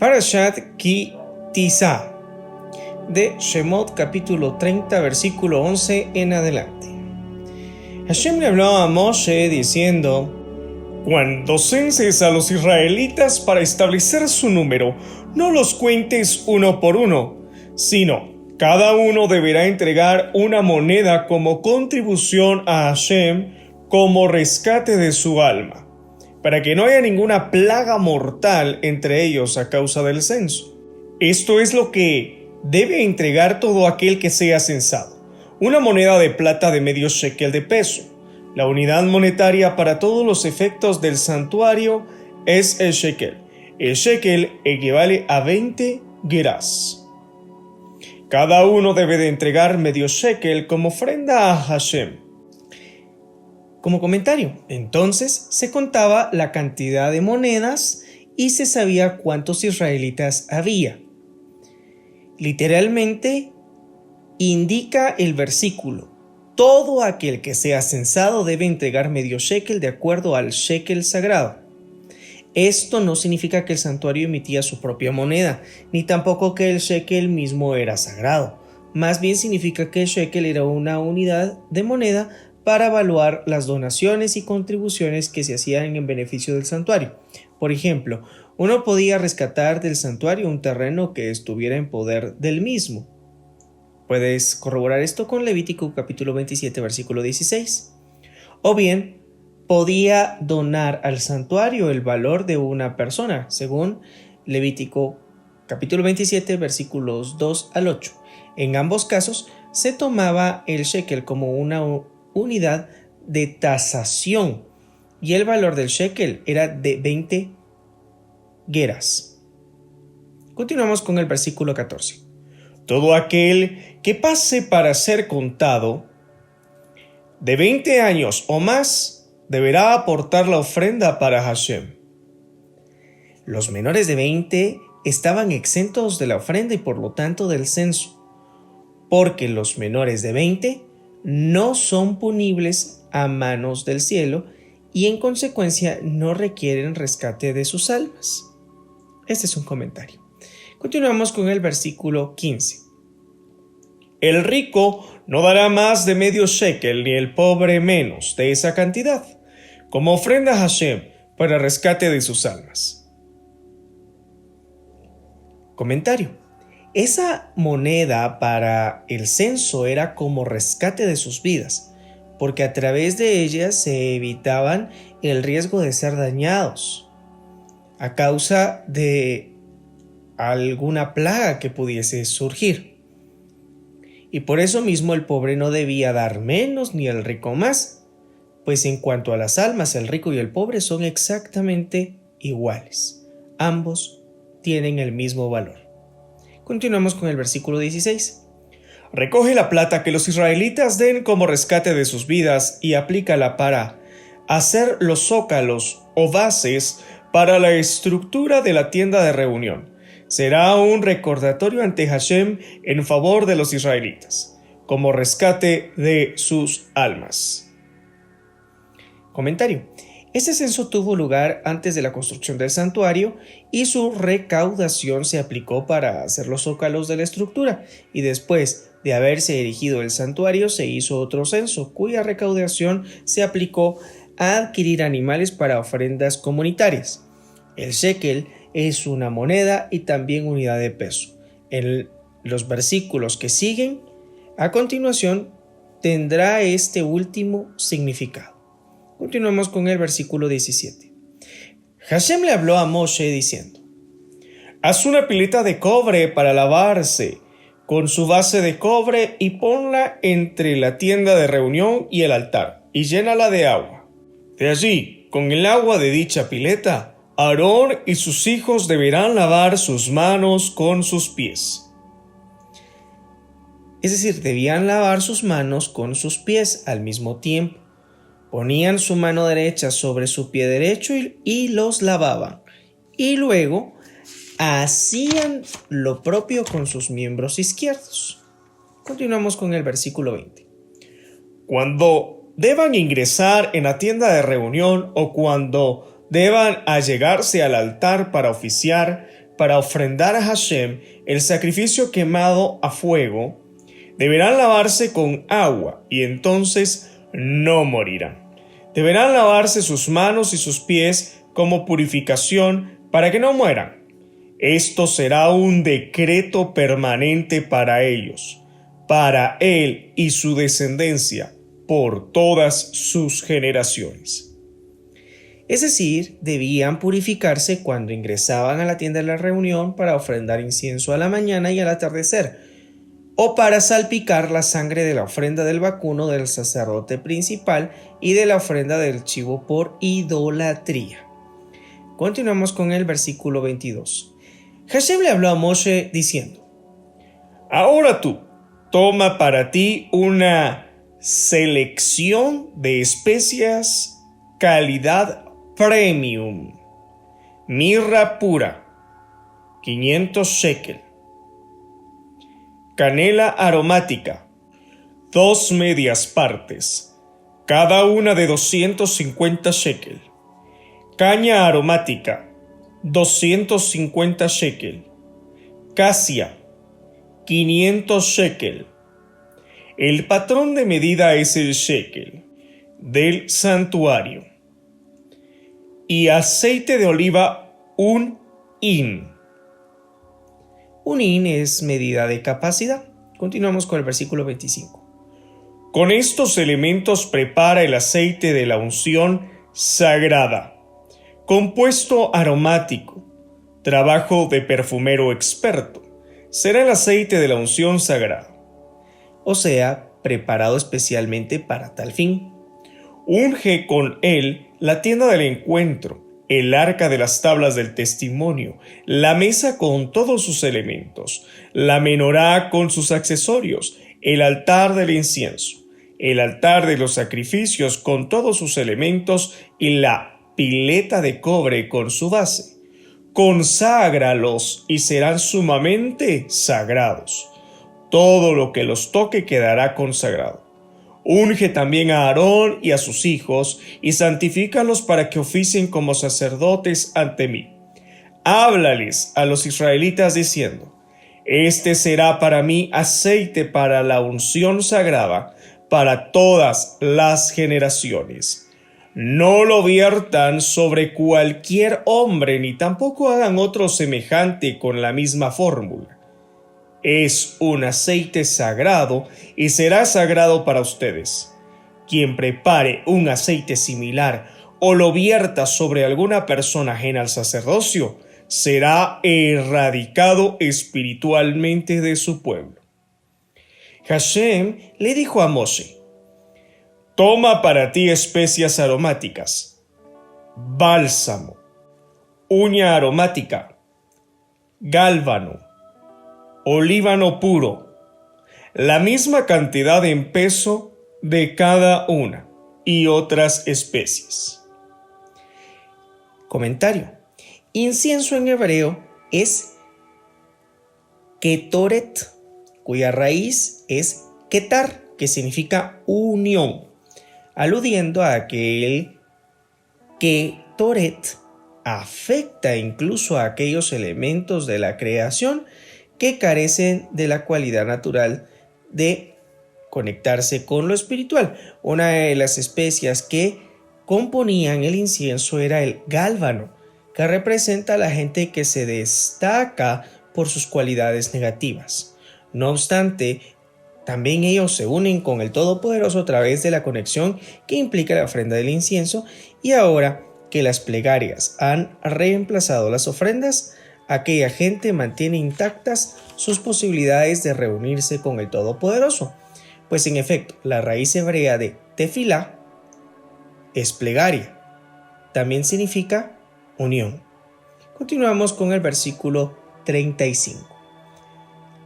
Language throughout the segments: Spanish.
Parashat Ki Tisa, de Shemot capítulo 30 versículo 11 en adelante. Hashem le habló a Moshe diciendo: cuando censes a los israelitas para establecer su número, no los cuentes uno por uno, sino cada uno deberá entregar una moneda como contribución a Hashem, como rescate de su alma, para que no haya ninguna plaga mortal entre ellos a causa del censo. Esto es lo que debe entregar todo aquel que sea censado: una moneda de plata de medio shekel de peso. La unidad monetaria para todos los efectos del santuario es el shekel. El shekel equivale a 20 gerás. Cada uno debe de entregar medio shekel como ofrenda a Hashem. Como comentario, entonces se contaba la cantidad de monedas y se sabía cuántos israelitas había. Literalmente indica el versículo: todo aquel que sea censado debe entregar medio shekel de acuerdo al shekel sagrado. Esto no significa que el santuario emitía su propia moneda, ni tampoco que el shekel mismo era sagrado. Más bien significa que el shekel era una unidad de moneda para evaluar las donaciones y contribuciones que se hacían en beneficio del santuario. Por ejemplo, uno podía rescatar del santuario un terreno que estuviera en poder del mismo. Puedes corroborar esto con Levítico capítulo 27 versículo 16. O bien, podía donar al santuario el valor de una persona, según Levítico capítulo 27 versículos 2 al 8. En ambos casos se tomaba el shekel como una unidad de tasación y el valor del shekel era de 20 gerás. Continuamos con el versículo 14. Todo aquel que pase para ser contado de 20 años o más deberá aportar la ofrenda para Hashem. Los menores de 20 estaban exentos de la ofrenda y por lo tanto del censo, porque los menores de 20 no son punibles a manos del cielo y en consecuencia no requieren rescate de sus almas. Este es un comentario. Continuamos con el versículo 15. El rico no dará más de medio shekel ni el pobre menos de esa cantidad, como ofrenda a Hashem para rescate de sus almas. Comentario. Esa moneda para el censo era como rescate de sus vidas, porque a través de ella se evitaban el riesgo de ser dañados a causa de alguna plaga que pudiese surgir. Y por eso mismo el pobre no debía dar menos ni el rico más, pues en cuanto a las almas, el rico y el pobre son exactamente iguales. Ambos tienen el mismo valor. Continuamos con el versículo 16. Recoge la plata que los israelitas den como rescate de sus vidas y aplícala para hacer los zócalos o bases para la estructura de la tienda de reunión. Será un recordatorio ante Hashem en favor de los israelitas, como rescate de sus almas. Comentario. Este censo tuvo lugar antes de la construcción del santuario y su recaudación se aplicó para hacer los zócalos de la estructura, y después de haberse erigido el santuario se hizo otro censo cuya recaudación se aplicó a adquirir animales para ofrendas comunitarias. El shekel es una moneda y también unidad de peso. En los versículos que siguen a continuación tendrá este último significado. Continuamos con el versículo 17. Hashem le habló a Moshe diciendo: haz una pileta de cobre para lavarse con su base de cobre y ponla entre la tienda de reunión y el altar y llénala de agua. De allí, con el agua de dicha pileta, Aarón y sus hijos deberán lavar sus manos con sus pies. Es decir, debían lavar sus manos con sus pies al mismo tiempo. Ponían su mano derecha sobre su pie derecho y los lavaban. Y luego hacían lo propio con sus miembros izquierdos. Continuamos con el versículo 20. Cuando deban ingresar en la tienda de reunión o cuando deban allegarse al altar para oficiar, para ofrendar a Hashem el sacrificio quemado a fuego, deberán lavarse con agua y entonces no morirán. Deberán lavarse sus manos y sus pies como purificación para que no mueran. Esto será un decreto permanente para ellos, para él y su descendencia, por todas sus generaciones. Es decir, debían purificarse cuando ingresaban a la tienda de la reunión para ofrendar incienso a la mañana y al atardecer, o para salpicar la sangre de la ofrenda del vacuno del sacerdote principal y de la ofrenda del chivo por idolatría. Continuamos con el versículo 22. Hashem le habló a Moshe diciendo: Ahora tú, toma para ti una selección de especias calidad premium, mirra pura, 500 shekel, canela aromática, 2 medias partes, cada una de 250 shekel, caña aromática, 250 shekel, casia, 500 shekel. El patrón de medida es el shekel del santuario. Y aceite de oliva, un hin. Un hin es medida de capacidad. Continuamos con el versículo 25. Con estos elementos prepara el aceite de la unción sagrada, compuesto aromático, trabajo de perfumero experto. Será el aceite de la unción sagrada, o sea, preparado especialmente para tal fin. Unge con él la tienda del encuentro, el arca de las tablas del testimonio, la mesa con todos sus elementos, la menorá con sus accesorios, el altar del incienso, el altar de los sacrificios con todos sus elementos y la pileta de cobre con su base. Conságralos y serán sumamente sagrados. Todo lo que los toque quedará consagrado. Unge también a Aarón y a sus hijos y santifícalos para que oficien como sacerdotes ante mí. Háblales a los israelitas diciendo: Este será para mí aceite para la unción sagrada para todas las generaciones. No lo viertan sobre cualquier hombre ni tampoco hagan otro semejante con la misma fórmula. Es un aceite sagrado y será sagrado para ustedes. Quien prepare un aceite similar o lo vierta sobre alguna persona ajena al sacerdocio, será erradicado espiritualmente de su pueblo. Hashem le dijo a Moshe: Toma para ti especias aromáticas, bálsamo, uña aromática, gálbano, olíbano puro, la misma cantidad en peso de cada una, y otras especies. Comentario. Incienso en hebreo es ketoret, cuya raíz es ketar, que significa unión, aludiendo a que ketoret afecta incluso a aquellos elementos de la creación que carecen de la cualidad natural de conectarse con lo espiritual. Una de las especias que componían el incienso era el gálbano, que representa a la gente que se destaca por sus cualidades negativas. No obstante, también ellos se unen con el Todopoderoso a través de la conexión que implica la ofrenda del incienso, y ahora que las plegarias han reemplazado las ofrendas, aquella gente mantiene intactas sus posibilidades de reunirse con el Todopoderoso, pues en efecto la raíz hebrea de tefilá es plegaria, también significa unión. Continuamos con el versículo 35.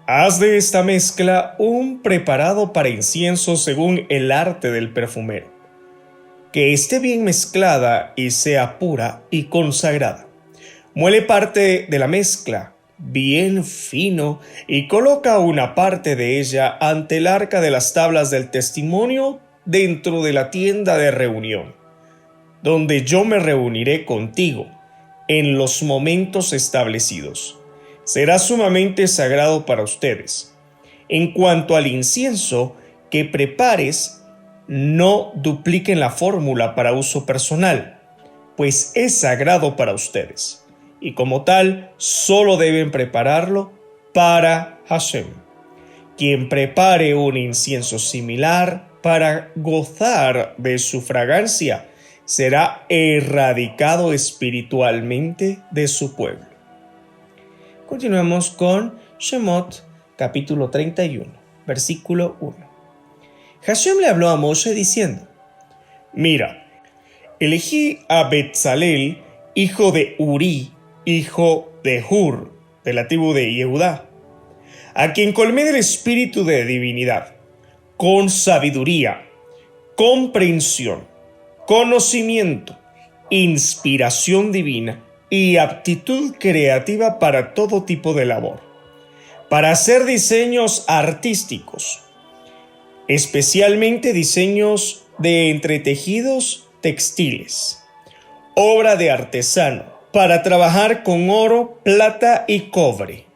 Haz de esta mezcla un preparado para incienso según el arte del perfumero, que esté bien mezclada y sea pura y consagrada. Muele parte de la mezcla bien fino y coloca una parte de ella ante el arca de las tablas del testimonio dentro de la tienda de reunión, donde yo me reuniré contigo. en los momentos establecidos. Será sumamente sagrado para ustedes. En cuanto al incienso que prepares, no dupliquen la fórmula para uso personal, pues es sagrado para ustedes, y como tal, solo deben prepararlo para Hashem. Quien prepare un incienso similar para gozar de su fragancia, será erradicado espiritualmente de su pueblo. Continuamos con Shemot, capítulo 31, versículo 1. Hashem le habló a Moshe diciendo: Mira, elegí a Betzalel, hijo de Uri, hijo de Hur, de la tribu de Yehudá, a quien colmé del espíritu de divinidad, con sabiduría, comprensión, conocimiento, inspiración divina y aptitud creativa para todo tipo de labor, para hacer diseños artísticos, especialmente diseños de entretejidos textiles, obra de artesano, para trabajar con oro, plata y cobre,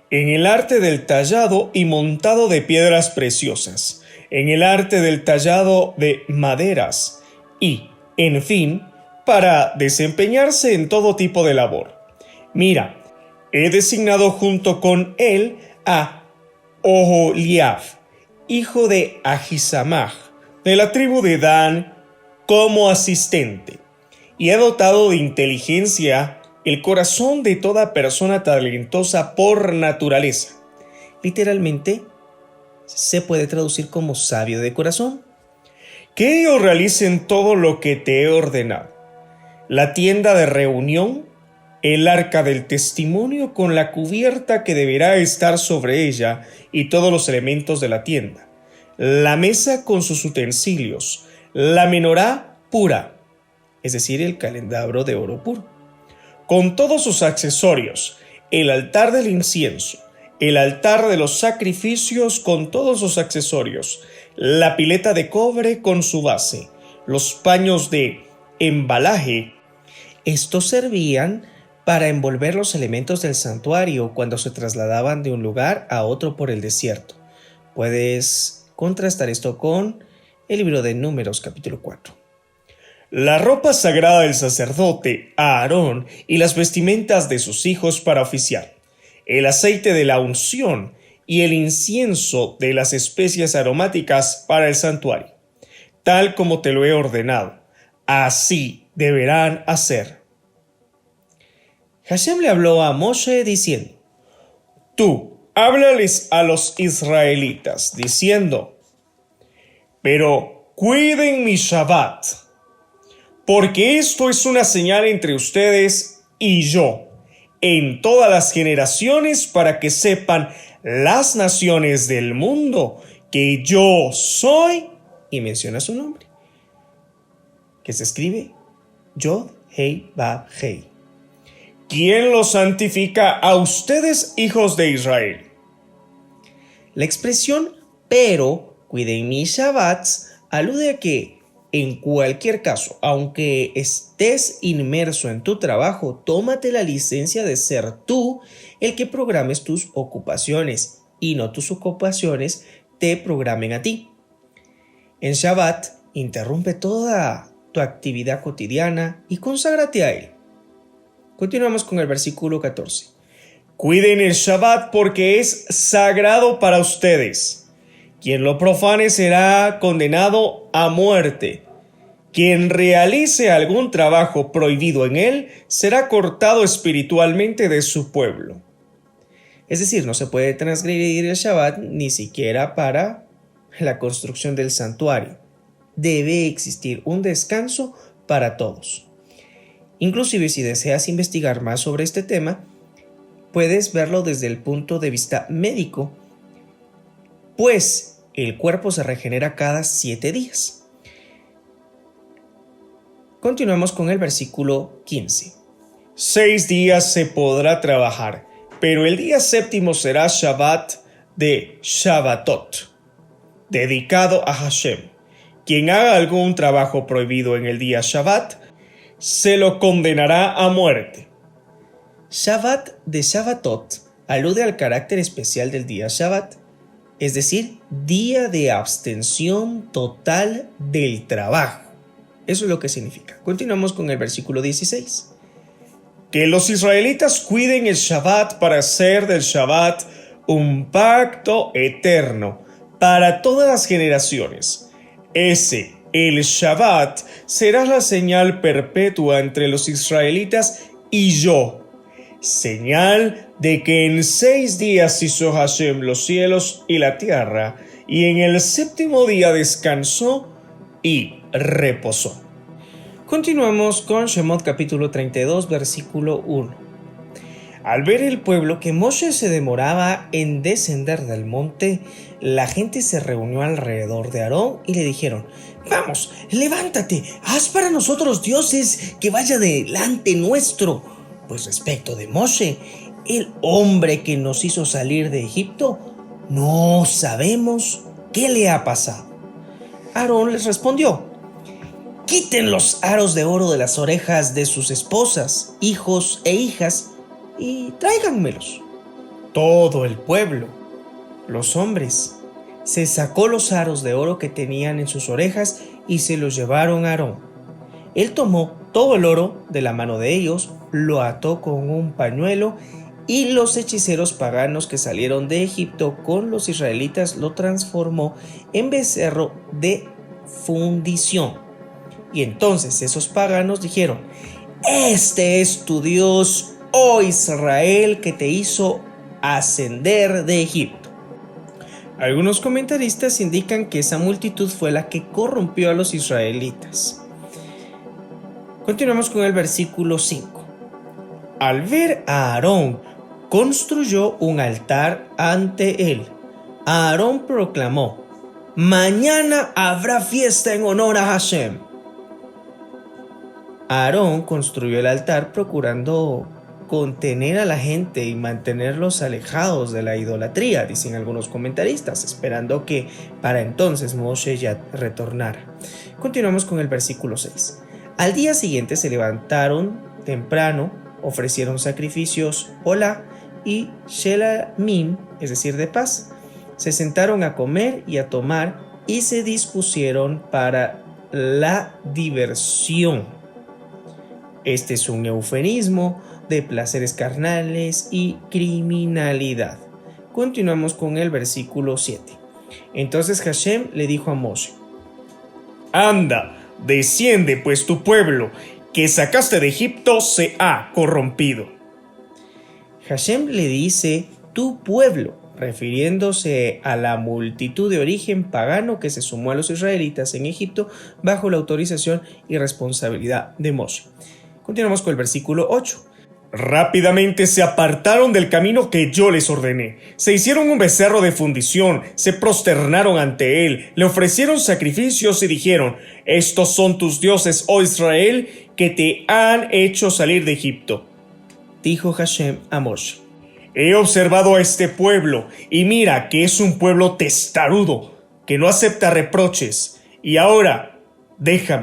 en el arte del tallado y montado de piedras preciosas, en el arte del tallado de maderas y, en fin, para desempeñarse en todo tipo de labor. Mira, he designado junto con él a Oholiab, hijo de Ahisamach, de la tribu de Dan, como asistente, y he dotado de inteligencia el corazón de toda persona talentosa por naturaleza. Literalmente, se puede traducir como sabio de corazón. Que ellos realicen todo lo que te he ordenado: la tienda de reunión, el arca del testimonio con la cubierta que deberá estar sobre ella y todos los elementos de la tienda, la mesa con sus utensilios, la menorá pura, es decir, el candelabro de oro puro, con todos sus accesorios, el altar del incienso, el altar de los sacrificios con todos sus accesorios, la pileta de cobre con su base, los paños de embalaje. Estos servían para envolver los elementos del santuario cuando se trasladaban de un lugar a otro por el desierto. Puedes contrastar esto con el libro de Números, capítulo 4. La ropa sagrada del sacerdote, Aarón, y las vestimentas de sus hijos para oficiar, el aceite de la unción y el incienso de las especias aromáticas para el santuario, tal como te lo he ordenado. Así deberán hacer. Hashem le habló a Moshe diciendo: Tú, háblales a los israelitas, diciendo: Pero cuiden mi Shabbat, porque esto es una señal entre ustedes y yo, en todas las generaciones, para que sepan las naciones del mundo que yo soy, y menciona su nombre, que se escribe Yod Hei Vav Hei, quien los santifica a ustedes, hijos de Israel. La expresión pero cuiden mis Shabbats alude a que, en cualquier caso, aunque estés inmerso en tu trabajo, tómate la licencia de ser tú el que programes tus ocupaciones y no tus ocupaciones te programen a ti. En Shabbat, interrumpe toda tu actividad cotidiana y conságrate a él. Continuamos con el versículo 14. Cuiden el Shabbat porque es sagrado para ustedes. Quien lo profane será condenado a muerte. Quien realice algún trabajo prohibido en él será cortado espiritualmente de su pueblo. Es decir, no se puede transgredir el Shabbat ni siquiera para la construcción del santuario. Debe existir un descanso para todos. Inclusive, si deseas investigar más sobre este tema, puedes verlo desde el punto de vista médico, pues el cuerpo se regenera cada 7 días. Continuamos con el versículo 15. 6 días se podrá trabajar, pero el día séptimo será Shabbat de Shabbatot, dedicado a Hashem. Quien haga algún trabajo prohibido en el día Shabbat, se lo condenará a muerte. Shabbat de Shabbatot alude al carácter especial del día Shabbat, es decir, día de abstención total del trabajo. Eso es lo que significa. Continuamos con el versículo 16. Que los israelitas cuiden el Shabbat para hacer del Shabbat un pacto eterno para todas las generaciones. El Shabbat, será la señal perpetua entre los israelitas y yo. Señal de que en 6 días hizo Hashem los cielos y la tierra, y en el 7º día descansó y reposó. Continuamos con Shemot capítulo 32, versículo 1. Al ver el pueblo que Moshe se demoraba en descender del monte, la gente se reunió alrededor de Aarón y le dijeron: «Vamos, levántate, haz para nosotros dioses que vaya delante nuestro. Pues respecto de Moshe, el hombre que nos hizo salir de Egipto, no sabemos qué le ha pasado». Aarón les respondió: «Quiten los aros de oro de las orejas de sus esposas, hijos e hijas, y tráiganmelos». Todo el pueblo, los hombres, se sacó los aros de oro que tenían en sus orejas y se los llevaron a Aarón. Él tomó todo el oro de la mano de ellos, lo ató con un pañuelo, y los hechiceros paganos que salieron de Egipto con los israelitas lo transformó en becerro de fundición. Y entonces esos paganos dijeron: «Este es tu Dios, oh Israel, que te hizo ascender de Egipto». Algunos comentaristas indican que esa multitud fue la que corrompió a los israelitas. Continuamos con el versículo 5. Al ver a Aarón, construyó un altar ante él. Aarón proclamó: «Mañana habrá fiesta en honor a Hashem». Aarón construyó el altar procurando contener a la gente y mantenerlos alejados de la idolatría, dicen algunos comentaristas, esperando que para entonces Moshe ya retornara. Continuamos con el versículo 6. Al día siguiente se levantaron temprano, ofrecieron sacrificios Olá y Shelamim, es decir, de paz. Se sentaron a comer y a tomar y se dispusieron para la diversión. Este es un eufemismo de placeres carnales y criminalidad. Continuamos con el versículo 7. Entonces Hashem le dijo a Moshe: «Anda, desciende, pues tu pueblo que sacaste de Egipto se ha corrompido». Hashem le dice «tu pueblo», refiriéndose a la multitud de origen pagano que se sumó a los israelitas en Egipto bajo la autorización y responsabilidad de Moshe. Continuamos con el versículo 8. Rápidamente se apartaron del camino que yo les ordené. Se hicieron un becerro de fundición, se prosternaron ante él, le ofrecieron sacrificios y dijeron: «Estos son tus dioses, oh Israel, que te han hecho salir de Egipto». Dijo Hashem a Moshe: «He observado a este pueblo, y mira que es un pueblo testarudo, que no acepta reproches. Y ahora, deja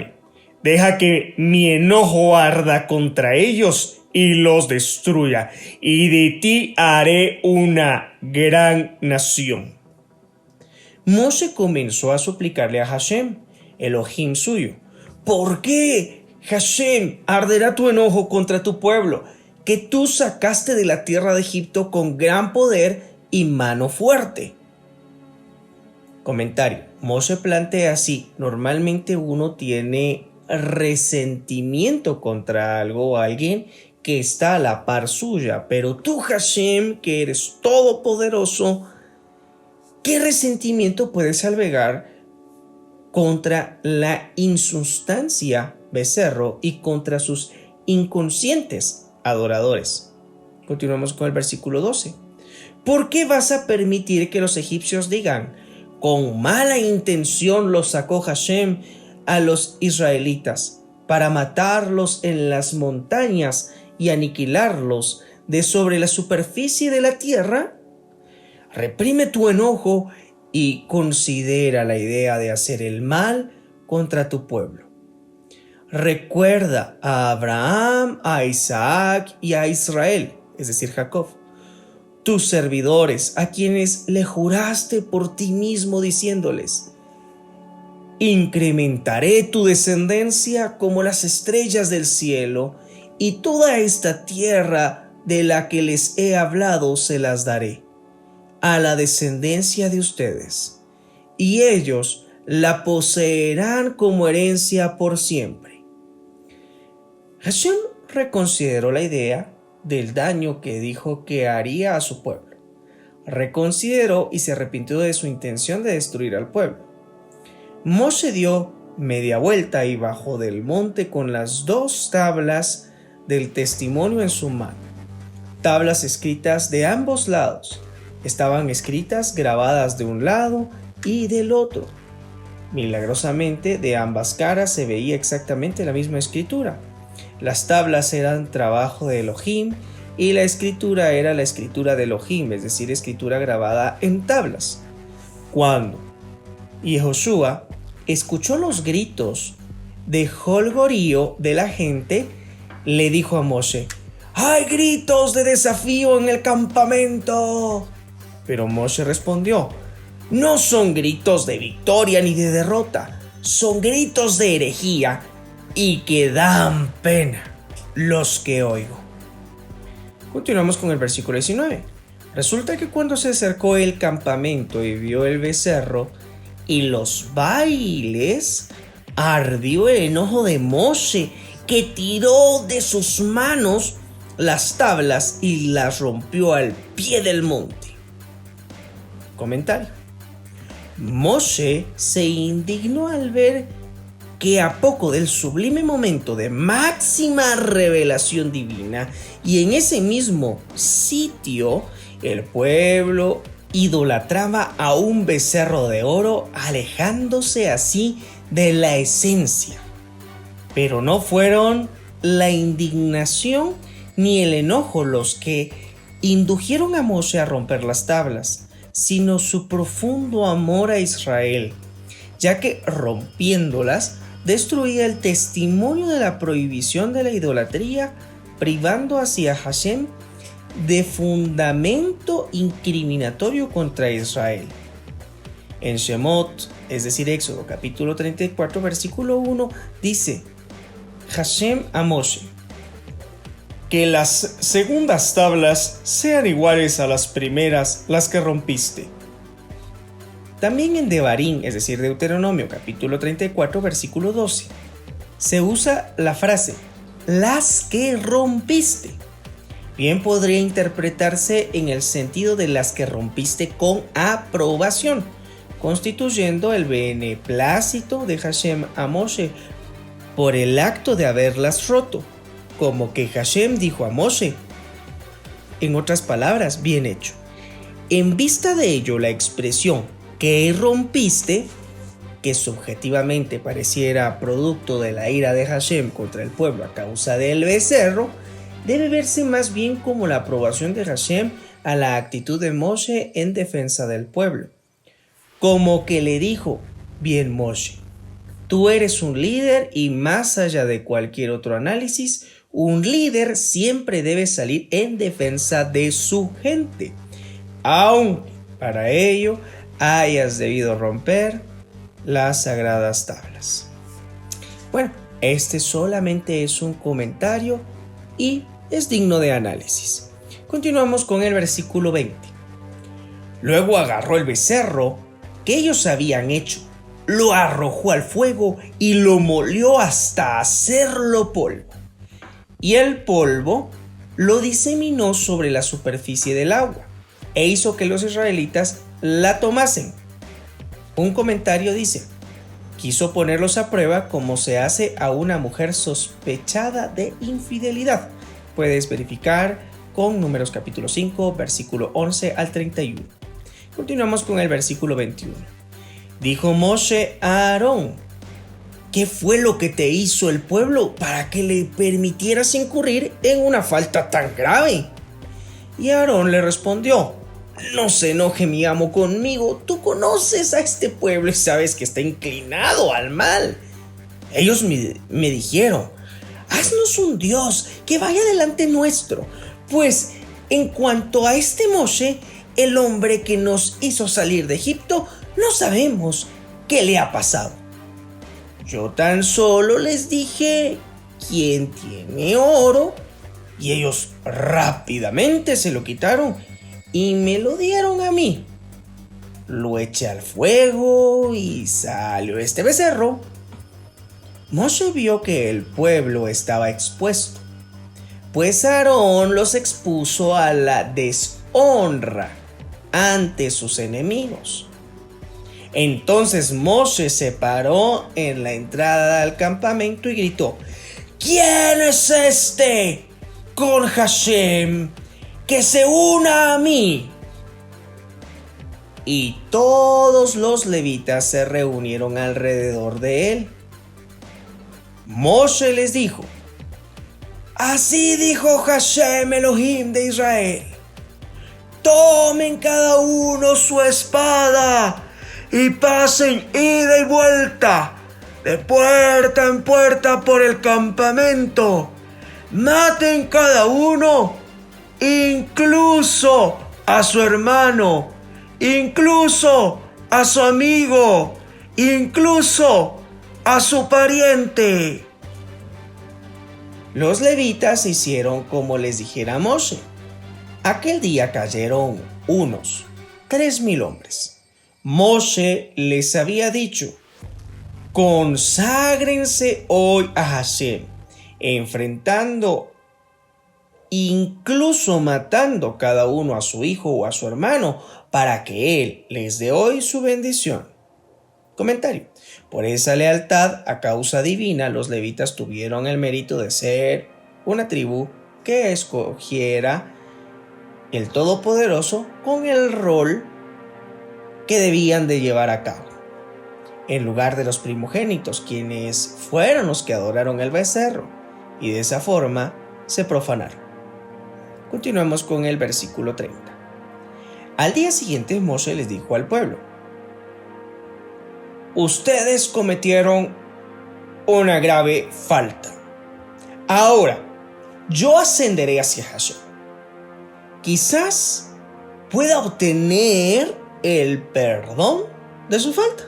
que mi enojo arda contra ellos y los destruya, y de ti haré una gran nación». Moshe comenzó a suplicarle a Hashem, Elohim suyo: «¿Por qué, Hashem, arderá tu enojo contra tu pueblo, que tú sacaste de la tierra de Egipto con gran poder y mano fuerte?» Comentario. Moshe plantea así: normalmente uno tiene resentimiento contra algo o alguien que está a la par suya, pero tú, Hashem, que eres todopoderoso, ¿qué resentimiento puedes albergar contra la insustancia becerro y contra sus inconscientes adoradores? Continuamos con el versículo 12. ¿Por qué vas a permitir que los egipcios digan: con mala intención los sacó Hashem a los israelitas para matarlos en las montañas y aniquilarlos de sobre la superficie de la tierra? Reprime tu enojo y considera la idea de hacer el mal contra tu pueblo. Recuerda a Abraham, a Isaac y a Israel, es decir, Jacob, tus servidores, a quienes le juraste por ti mismo diciéndoles: incrementaré tu descendencia como las estrellas del cielo, y toda esta tierra de la que les he hablado se las daré a la descendencia de ustedes, y ellos la poseerán como herencia por siempre. Hashem reconsideró la idea del daño que dijo que haría a su pueblo. Reconsideró y se arrepintió de su intención de destruir al pueblo. Moshe dio media vuelta y bajó del monte con las 2 tablas del testimonio en su mano. Tablas escritas de ambos lados. Estaban escritas, grabadas de un lado y del otro. Milagrosamente, de ambas caras se veía exactamente la misma escritura. Las tablas eran trabajo de Elohim y la escritura era la escritura de Elohim, es decir, escritura grabada en tablas. Cuando Yehoshua escuchó los gritos de jolgorío de la gente, le dijo a Moshe: ¡hay gritos de desafío en el campamento! Pero Moshe respondió: no son gritos de victoria ni de derrota, son gritos de herejía y que dan pena los que oigo. Continuamos con el versículo 19. Resulta que cuando se acercó el campamento y vio el becerro y los bailes, ardió el enojo de Moshe, que tiró de sus manos las tablas y las rompió al pie del monte. Comentario. Moshe se indignó al ver que a poco del sublime momento de máxima revelación divina y en ese mismo sitio el pueblo idolatraba a un becerro de oro, alejándose así de la esencia. Pero no fueron la indignación ni el enojo los que indujeron a Moshe a romper las tablas, sino su profundo amor a Israel, ya que rompiéndolas destruía el testimonio de la prohibición de la idolatría, privando así a Hashem de fundamento incriminatorio contra Israel. En Shemot, es decir, Éxodo capítulo 34, versículo 1, dice Hashem a Moshe: que las segundas tablas sean iguales a las primeras, las que rompiste. También en Devarim, es decir, Deuteronomio capítulo 34, versículo 12, se usa la frase las que rompiste. Bien podría interpretarse en el sentido de las que rompiste con aprobación, constituyendo el beneplácito de Hashem a Moshe por el acto de haberlas roto, como que Hashem dijo a Moshe, en otras palabras, bien hecho. En vista de ello, la expresión que rompiste, que subjetivamente pareciera producto de la ira de Hashem contra el pueblo a causa del becerro, debe verse más bien como la aprobación de Hashem a la actitud de Moshe en defensa del pueblo. Como que le dijo: bien, Moshe, tú eres un líder y más allá de cualquier otro análisis, un líder siempre debe salir en defensa de su gente, aunque para ello hayas debido romper las sagradas tablas. Bueno, este solamente es un comentario y es digno de análisis. Continuamos con el versículo 20. Luego agarró el becerro que ellos habían hecho, lo arrojó al fuego y lo molió hasta hacerlo polvo. Y el polvo lo diseminó sobre la superficie del agua e hizo que los israelitas la tomasen. Un comentario dice: quiso ponerlos a prueba como se hace a una mujer sospechada de infidelidad. Puedes verificar con Números capítulo 5, versículo 11 al 31. Continuamos con el versículo 21. Dijo Moshe a Aarón: ¿qué fue lo que te hizo el pueblo para que le permitieras incurrir en una falta tan grave? Y Aarón le respondió: no se enoje mi amo conmigo, tú conoces a este pueblo y sabes que está inclinado al mal. Ellos me dijeron: haznos un Dios que vaya delante nuestro, pues En cuanto a este Moshe, el hombre que nos hizo salir de Egipto, no sabemos qué le ha pasado. Yo tan solo les dije, ¿quién tiene oro? Y ellos rápidamente se lo quitaron y me lo dieron a mí. Lo eché al fuego y salió este becerro. Moshe vio que el pueblo estaba expuesto, pues Aarón los expuso a la deshonra ante sus enemigos. Entonces Moshe se paró en la entrada al campamento y gritó: ¿Quién es este con Hashem que se una a mí? Y todos los levitas se reunieron alrededor de él. Moshe les dijo: Así dijo Hashem Elohim de Israel: tomen cada uno su espada y pasen ida y vuelta de puerta en puerta por el campamento. Maten cada uno, incluso a su hermano, incluso a su amigo, incluso a su pariente. Los levitas hicieron como les dijera Moshe. Aquel día cayeron unos 3,000 hombres. Moshe les había dicho: conságrense hoy a Hashem, enfrentando, incluso matando cada uno a su hijo o a su hermano, para que él les dé hoy su bendición. Comentario: por esa lealtad a causa divina, los levitas tuvieron el mérito de ser una tribu que escogiera el Todopoderoso con el rol que debían de llevar a cabo, en lugar de los primogénitos, quienes fueron los que adoraron el becerro, y de esa forma se profanaron. Continuamos con el versículo 30. Al día siguiente Moshe les dijo al pueblo: ustedes cometieron una grave falta. Ahora, yo ascenderé hacia Hashem. Quizás pueda obtener el perdón de su falta.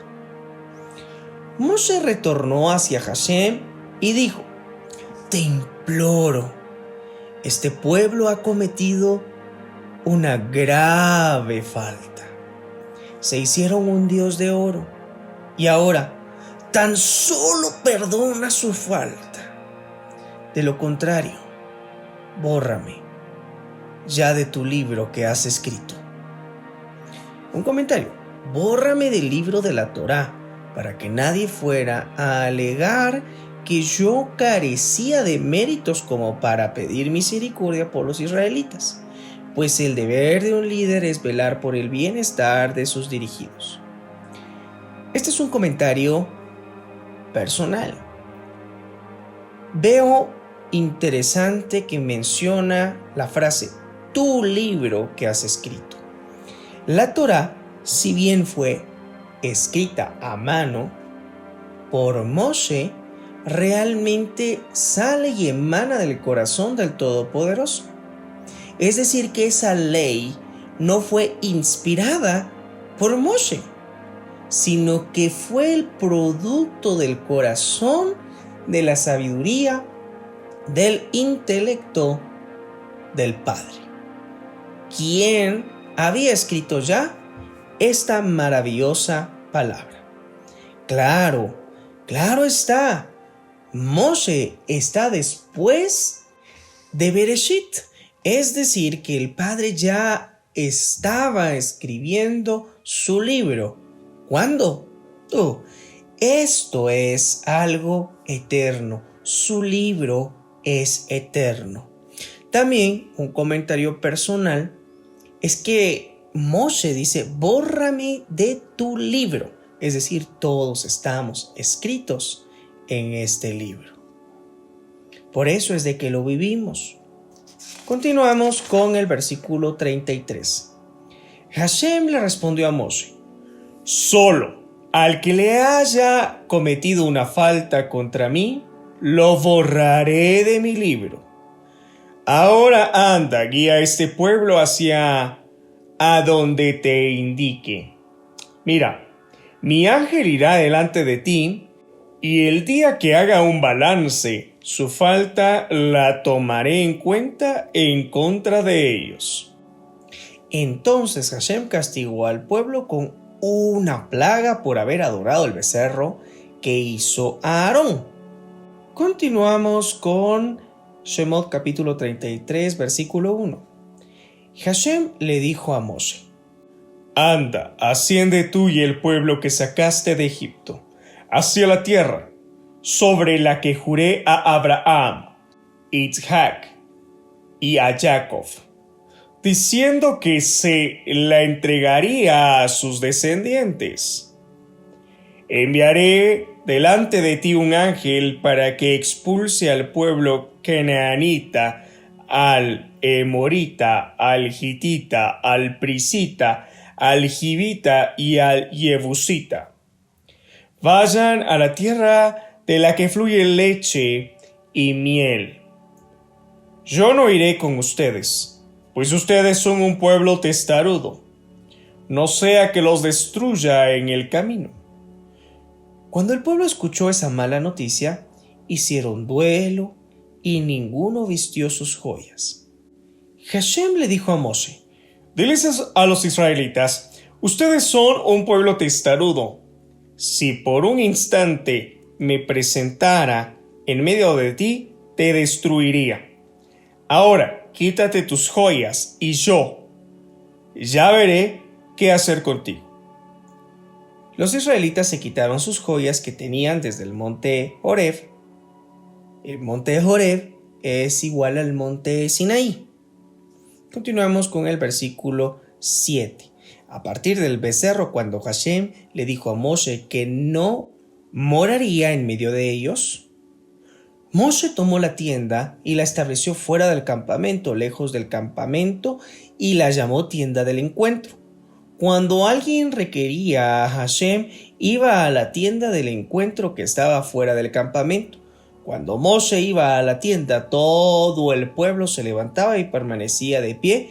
Moshe retornó hacia Hashem y dijo: te imploro, este pueblo ha cometido una grave falta. Se hicieron un dios de oro y ahora tan solo perdona su falta. De lo contrario, bórrame ya de tu libro que has escrito. Un comentario: bórrame del libro de la Torá, para que nadie fuera a alegar que yo carecía de méritos como para pedir misericordia por los israelitas, pues el deber de un líder es velar por el bienestar de sus dirigidos. Este es un comentario personal. Veo interesante que menciona la frase tu libro que has escrito. La Torá, si bien fue escrita a mano por Moshe, realmente sale y emana del corazón del Todopoderoso. Es decir, que esa ley no fue inspirada por Moshe, sino que fue el producto del corazón, de la sabiduría, del intelecto del Padre, quien había escrito ya esta maravillosa palabra. Claro está, Moshe está después de Bereshit, es decir, que el Padre ya estaba escribiendo su libro. ¿Cuándo? Esto es algo eterno, su libro es eterno. También un comentario personal es que Moshe dice: bórrame de tu libro, es decir, todos estamos escritos en este libro. Por eso es de que lo vivimos. Continuamos con el versículo 33. Hashem le respondió a Moshe: solo al que le haya cometido una falta contra mí, lo borraré de mi libro. Ahora anda, guía a este pueblo hacia a donde te indique. Mira, mi ángel irá delante de ti, y el día que haga un balance, su falta la tomaré en cuenta en contra de ellos. Entonces Hashem castigó al pueblo con una plaga por haber adorado el becerro que hizo Aarón. Continuamos con Shemot capítulo 33, versículo 1. Hashem le dijo a Moshe: Anda, asciende tú y el pueblo que sacaste de Egipto, hacia la tierra, sobre la que juré a Abraham, Isaac y a Jacob, diciendo que se la entregaría a sus descendientes. Enviaré delante de ti un ángel para que expulse al pueblo canaanita, al emorita, al hitita, al prisita, al jivita y al jebusita. Vayan a la tierra de la que fluye leche y miel. Yo no iré con ustedes, pues ustedes son un pueblo testarudo. No sea que los destruya en el camino. Cuando el pueblo escuchó esa mala noticia, hicieron duelo y ninguno vistió sus joyas. Hashem le dijo a Moshe: Diles a los israelitas, ustedes son un pueblo testarudo. Si por un instante me presentara en medio de ti, te destruiría. Ahora, quítate tus joyas y yo ya veré qué hacer contigo. Los israelitas se quitaron sus joyas que tenían desde el monte Horeb. El monte Horeb es igual al monte Sinaí. Continuamos con el versículo 7. A partir del becerro, cuando Hashem le dijo a Moshe que no moraría en medio de ellos, Moshe tomó la tienda y la estableció fuera del campamento, lejos del campamento, y la llamó tienda del encuentro. Cuando alguien requería a Hashem, iba a la tienda del encuentro que estaba fuera del campamento. Cuando Moshe iba a la tienda, todo el pueblo se levantaba y permanecía de pie,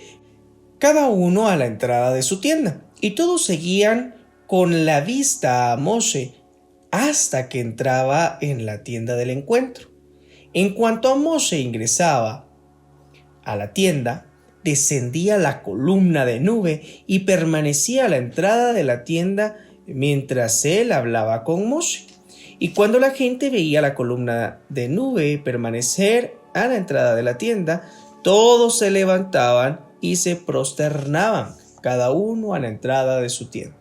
cada uno a la entrada de su tienda, y todos seguían con la vista a Moshe hasta que entraba en la tienda del encuentro. En cuanto a Moshe ingresaba a la tienda, descendía la columna de nube y permanecía a la entrada de la tienda mientras él hablaba con Moshe. Y cuando la gente veía la columna de nube permanecer a la entrada de la tienda, todos se levantaban y se prosternaban, cada uno a la entrada de su tienda.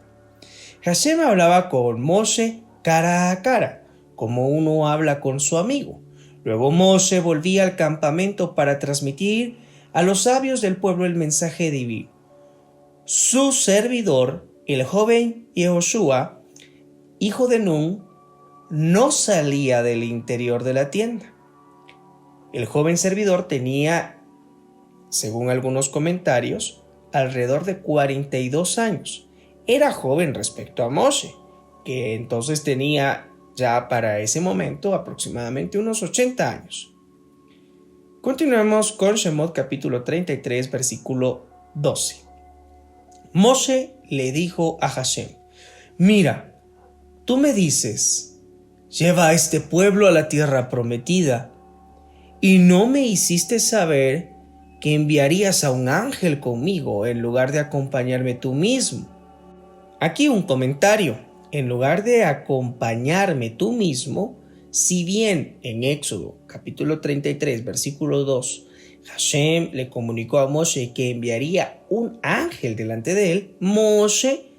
Hashem hablaba con Moshe cara a cara, como uno habla con su amigo. Luego Moshe volvía al campamento para transmitir a los sabios del pueblo el mensaje divino. Su servidor, el joven Yehoshua, hijo de Nun, no salía del interior de la tienda. El joven servidor tenía, según algunos comentarios, alrededor de 42 años. Era joven respecto a Moshe, que entonces tenía ya para ese momento aproximadamente unos 80 años. Continuamos con Shemot capítulo 33, versículo 12. Moshe le dijo a Hashem: Mira, tú me dices, lleva a este pueblo a la tierra prometida, y no me hiciste saber que enviarías a un ángel conmigo en lugar de acompañarme tú mismo. Aquí un comentario: en lugar de acompañarme tú mismo, si bien en Éxodo capítulo 33 versículo 2 Hashem le comunicó a Moshe que enviaría un ángel delante de él, Moshe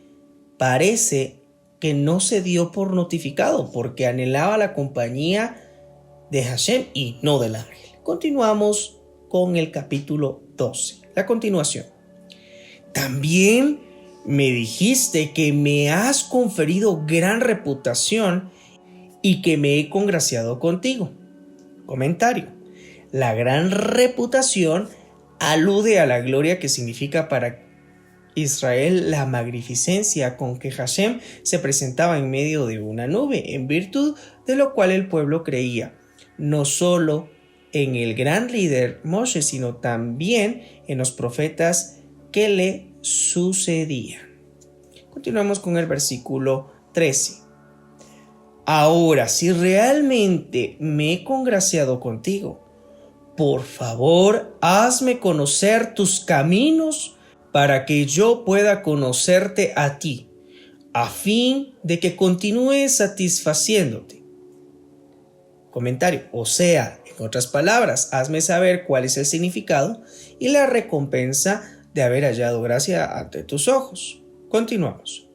parece que no se dio por notificado porque anhelaba la compañía de Hashem y no del ángel. Continuamos con el capítulo 12, la continuación. También me dijiste que me has conferido gran reputación y que me he congraciado contigo. Comentario: la gran reputación alude a la gloria que significa para Israel la magnificencia con que Hashem se presentaba en medio de una nube, en virtud de lo cual el pueblo creía no solo en el gran líder Moshe, sino también en los profetas que le sucedían. Continuamos con el versículo 13. Ahora, si realmente me he congraciado contigo, por favor, hazme conocer tus caminos para que yo pueda conocerte a ti, a fin de que continúes satisfaciéndote. Comentario, o sea, en otras palabras, hazme saber cuál es el significado y la recompensa de haber hallado gracia ante tus ojos. Continuamos.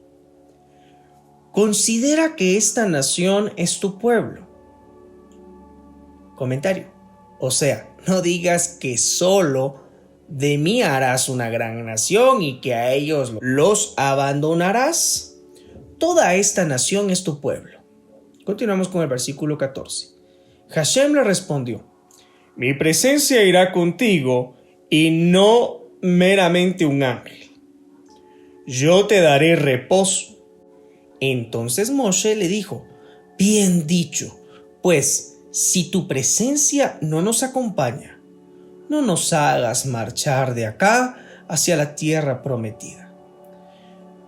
Considera que esta nación es tu pueblo. Comentario, o sea, no digas que solo de mí harás una gran nación y que a ellos los abandonarás. Toda esta nación es tu pueblo. Continuamos con el versículo 14. Hashem le respondió: Mi presencia irá contigo y no meramente un ángel. Yo te daré reposo. Entonces Moshe le dijo: Bien dicho, pues si tu presencia no nos acompaña, no nos hagas marchar de acá hacia la tierra prometida.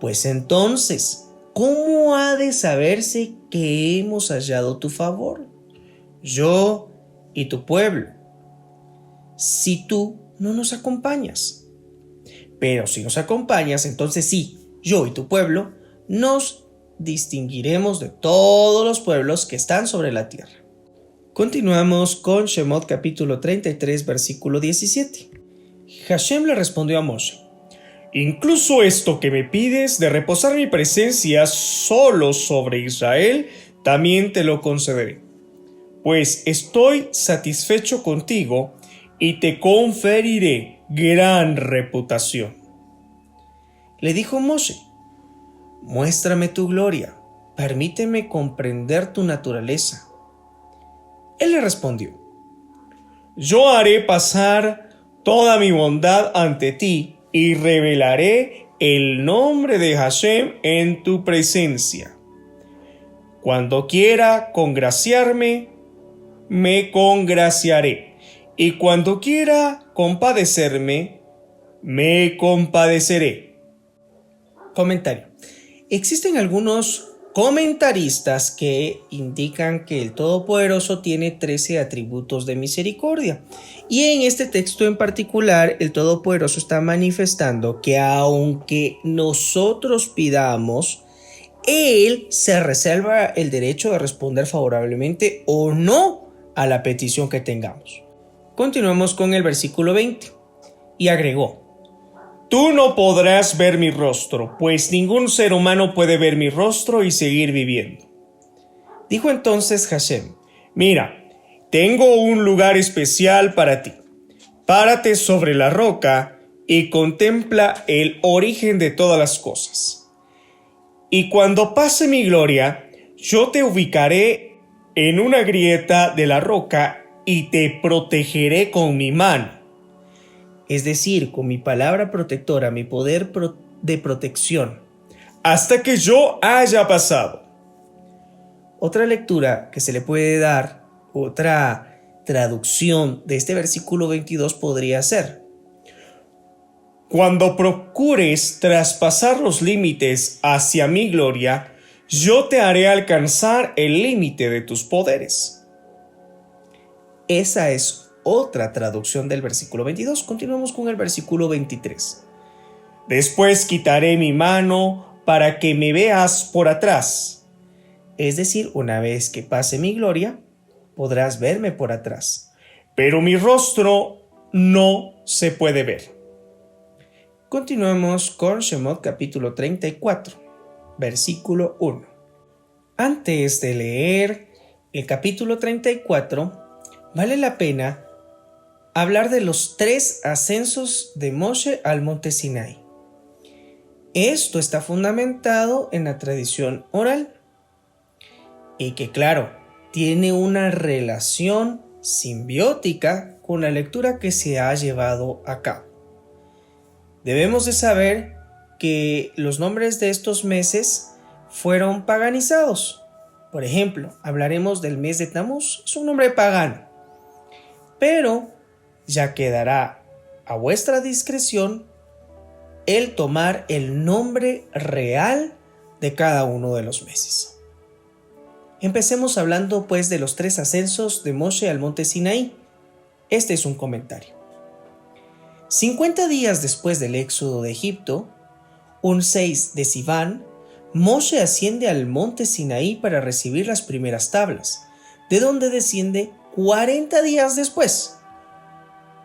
Pues entonces, ¿cómo ha de saberse que hemos hallado tu favor, yo y tu pueblo, si tú no nos acompañas? Pero si nos acompañas, entonces sí, yo y tu pueblo nos distinguiremos de todos los pueblos que están sobre la tierra. Continuamos con Shemot capítulo 33 versículo 17. Hashem le respondió a Moshe: Incluso esto que me pides de reposar mi presencia solo sobre Israel, también te lo concederé, pues estoy satisfecho contigo y te conferiré gran reputación. Le dijo Moshe: Muéstrame tu gloria, permíteme comprender tu naturaleza. Él le respondió: Yo haré pasar toda mi bondad ante ti y revelaré el nombre de Hashem en tu presencia. Cuando quiera congraciarme, me congraciaré, y cuando quiera compadecerme, me compadeceré. Comentario. Existen algunos comentaristas que indican que el Todopoderoso tiene 13 atributos de misericordia. Y en este texto en particular, el Todopoderoso está manifestando que aunque nosotros pidamos, Él se reserva el derecho de responder favorablemente o no a la petición que tengamos. Continuamos con el versículo 20. Y agregó: Tú no podrás ver mi rostro, pues ningún ser humano puede ver mi rostro y seguir viviendo. Dijo entonces Hashem: Mira, tengo un lugar especial para ti. Párate sobre la roca y contempla el origen de todas las cosas. Y cuando pase mi gloria, yo te ubicaré en una grieta de la roca y te protegeré con mi mano. Es decir, con mi palabra protectora, mi poder de protección, hasta que yo haya pasado. Otra lectura que se le puede dar, otra traducción de este versículo 22 podría ser: Cuando procures traspasar los límites hacia mi gloria, yo te haré alcanzar el límite de tus poderes. Esa es otra traducción del versículo 22. Continuamos con el versículo 23. Después quitaré mi mano para que me veas por atrás. Es decir, una vez que pase mi gloria, podrás verme por atrás. Pero mi rostro no se puede ver. Continuamos con Shemot capítulo 34, versículo 1. Antes de leer el capítulo 34, vale la pena hablar de los 3 ascensos de Moshe al monte Sinai. Esto está fundamentado en la tradición oral y que, claro, tiene una relación simbiótica con la lectura que se ha llevado a cabo. Debemos de saber que los nombres de estos meses fueron paganizados. Por ejemplo, hablaremos del mes de Tamuz, es un nombre pagano. pero ya quedará a vuestra discreción el tomar el nombre real de cada uno de los meses. Empecemos hablando pues de los 3 ascensos de Moshe al monte Sinaí. Este es un comentario. 50 días después del éxodo de Egipto, un 6 de Sivan, Moshe asciende al monte Sinaí para recibir las primeras tablas, de donde desciende 40 días después.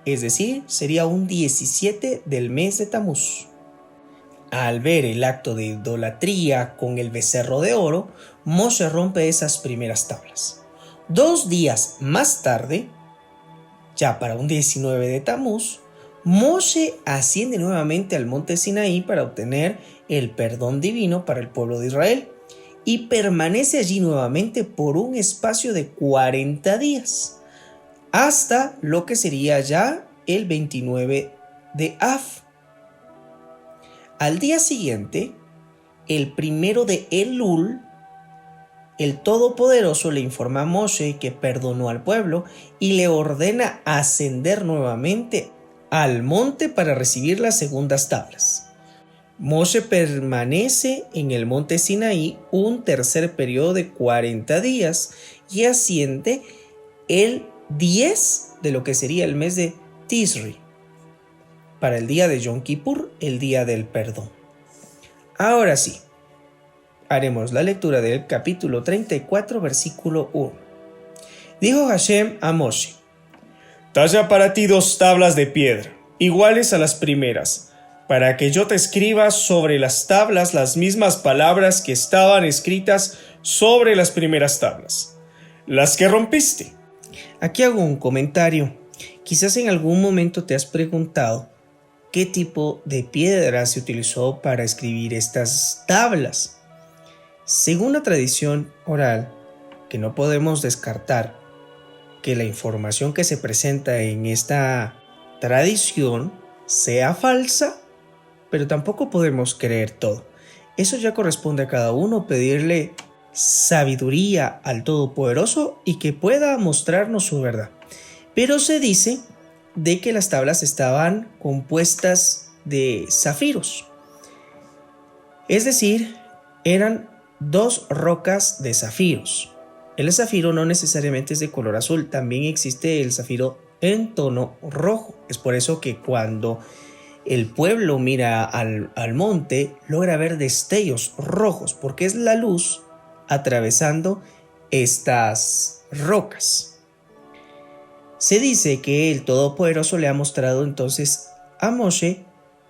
Es decir, sería un 17 del mes de Tamuz. Al ver el acto de idolatría con el becerro de oro, Moshe rompe esas primeras tablas. 2 días más tarde, ya para un 19 de Tamuz, Moshe asciende nuevamente al monte Sinaí para obtener el perdón divino para el pueblo de Israel y permanece allí nuevamente por un espacio de 40 días, hasta lo que sería ya el 29 de Av. Al día siguiente, el 1 de Elul, el Todopoderoso le informa a Moshe que perdonó al pueblo y le ordena ascender nuevamente al monte para recibir las segundas tablas. Moshe permanece en el monte Sinaí un tercer periodo de 40 días y asciende el 10 de lo que sería el mes de Tisri, para el día de Yom Kippur, el día del perdón. Ahora sí, haremos la lectura del capítulo 34, versículo 1. Dijo Hashem a Moshe: Talla para ti 2 tablas de piedra, iguales a las primeras, para que yo te escriba sobre las tablas las mismas palabras que estaban escritas sobre las primeras tablas, las que rompiste. Aquí hago un comentario. Quizás en algún momento te has preguntado qué tipo de piedra se utilizó para escribir estas tablas. Según la tradición oral, que no podemos descartar que la información que se presenta en esta tradición sea falsa, pero tampoco podemos creer todo. Eso ya corresponde a cada uno pedirle sabiduría al Todopoderoso y que pueda mostrarnos su verdad. Pero se dice de que las tablas estaban compuestas de zafiros. Es decir, eran 2 rocas de zafiros. El zafiro no necesariamente es de color azul, también existe el zafiro en tono rojo. Es por eso que cuando el pueblo mira al monte, logra ver destellos rojos, porque es la luz atravesando estas rocas. Se dice que el Todopoderoso le ha mostrado entonces a Moshe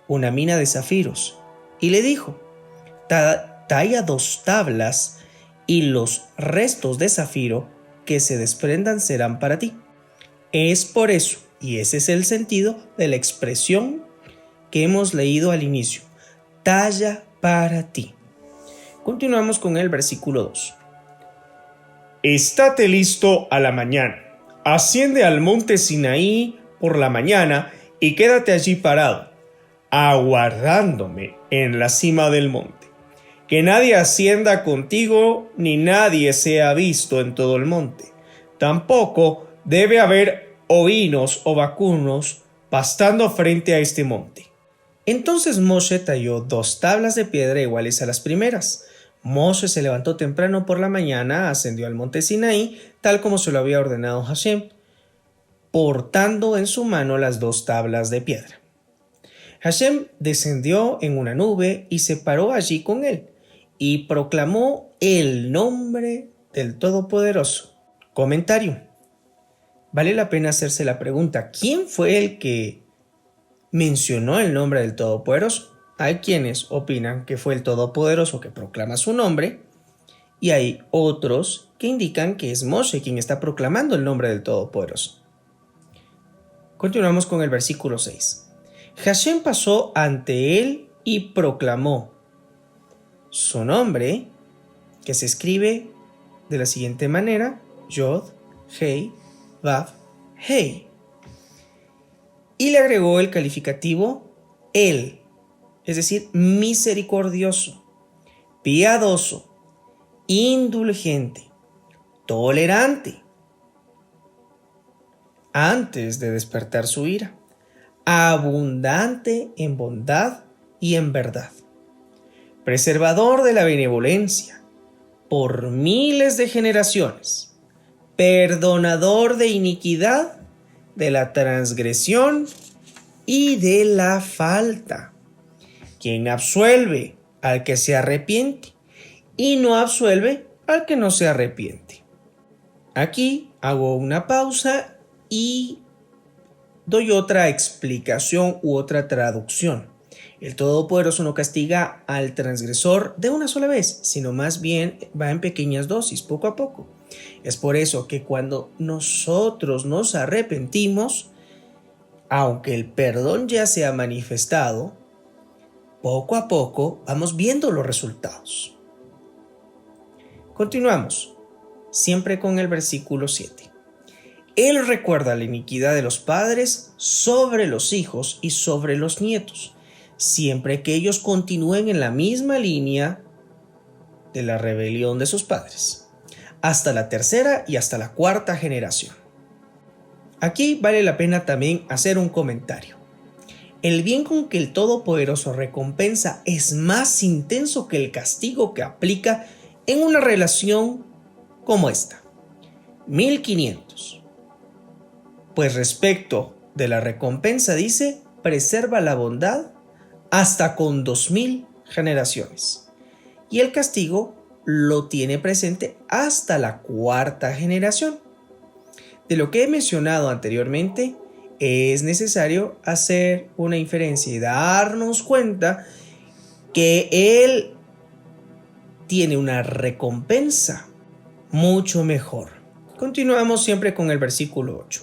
una mina de zafiros y le dijo: talla 2 tablas y los restos de zafiro que se desprendan serán para ti. Es por eso, y ese es el sentido de la expresión que hemos leído al inicio: talla para ti. Continuamos con el versículo 2. Estate listo a la mañana. Asciende al monte Sinaí por la mañana y quédate allí parado, aguardándome en la cima del monte. Que nadie ascienda contigo, ni nadie sea visto en todo el monte. Tampoco debe haber ovinos o vacunos pastando frente a este monte. Entonces Moshe talló 2 tablas de piedra iguales a las primeras. Moshe se levantó temprano por la mañana, ascendió al monte Sinaí, tal como se lo había ordenado Hashem, portando en su mano las 2 tablas de piedra. Hashem descendió en una nube y se paró allí con él, y proclamó el nombre del Todopoderoso. Comentario. Vale la pena hacerse la pregunta: ¿quién fue el que mencionó el nombre del Todopoderoso? Hay quienes opinan que fue el Todopoderoso que proclama su nombre, y hay otros que indican que es Moshe quien está proclamando el nombre del Todopoderoso. Continuamos con el versículo 6. Hashem pasó ante él y proclamó su nombre, que se escribe de la siguiente manera: Yod, Hei, Vav, Hei. Y le agregó el calificativo el, es decir, misericordioso, piadoso, indulgente, tolerante, antes de despertar su ira, abundante en bondad y en verdad, preservador de la benevolencia por miles de generaciones, perdonador de iniquidad, de la transgresión y de la falta, quien absuelve al que se arrepiente y no absuelve al que no se arrepiente. Aquí hago una pausa y doy otra explicación u otra traducción. El Todopoderoso no castiga al transgresor de una sola vez, sino más bien va en pequeñas dosis, poco a poco. Es por eso que cuando nosotros nos arrepentimos, aunque el perdón ya se ha manifestado, poco a poco vamos viendo los resultados. Continuamos, siempre con el versículo 7. Él recuerda la iniquidad de los padres sobre los hijos y sobre los nietos, siempre que ellos continúen en la misma línea de la rebelión de sus padres, hasta la tercera y hasta la cuarta generación. Aquí vale la pena también hacer un comentario. El bien con que el Todopoderoso recompensa es más intenso que el castigo que aplica en una relación como esta. 1500. Pues respecto de la recompensa dice, preserva la bondad hasta con 2000 generaciones. Y el castigo lo tiene presente hasta la cuarta generación. De lo que he mencionado anteriormente, es necesario hacer una inferencia y darnos cuenta que Él tiene una recompensa mucho mejor. Continuamos siempre con el versículo 8.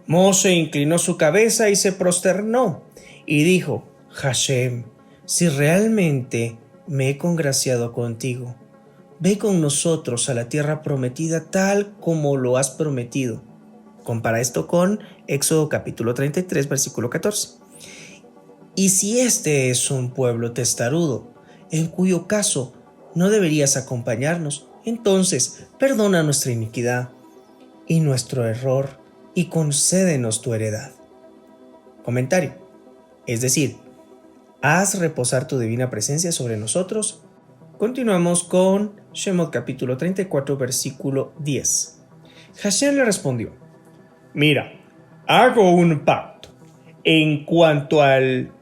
Moshe inclinó su cabeza y se prosternó y dijo, Hashem, si realmente me he congraciado contigo, ve con nosotros a la tierra prometida tal como lo has prometido. Compara esto con Éxodo capítulo 33, versículo 14. Y si este es un pueblo testarudo, en cuyo caso no deberías acompañarnos, entonces perdona nuestra iniquidad y nuestro error y concédenos tu heredad. Comentario. Es decir, haz reposar tu divina presencia sobre nosotros. Continuamos con Shemot capítulo 34, versículo 10. Hashem le respondió, mira, hago un pacto. En cuanto al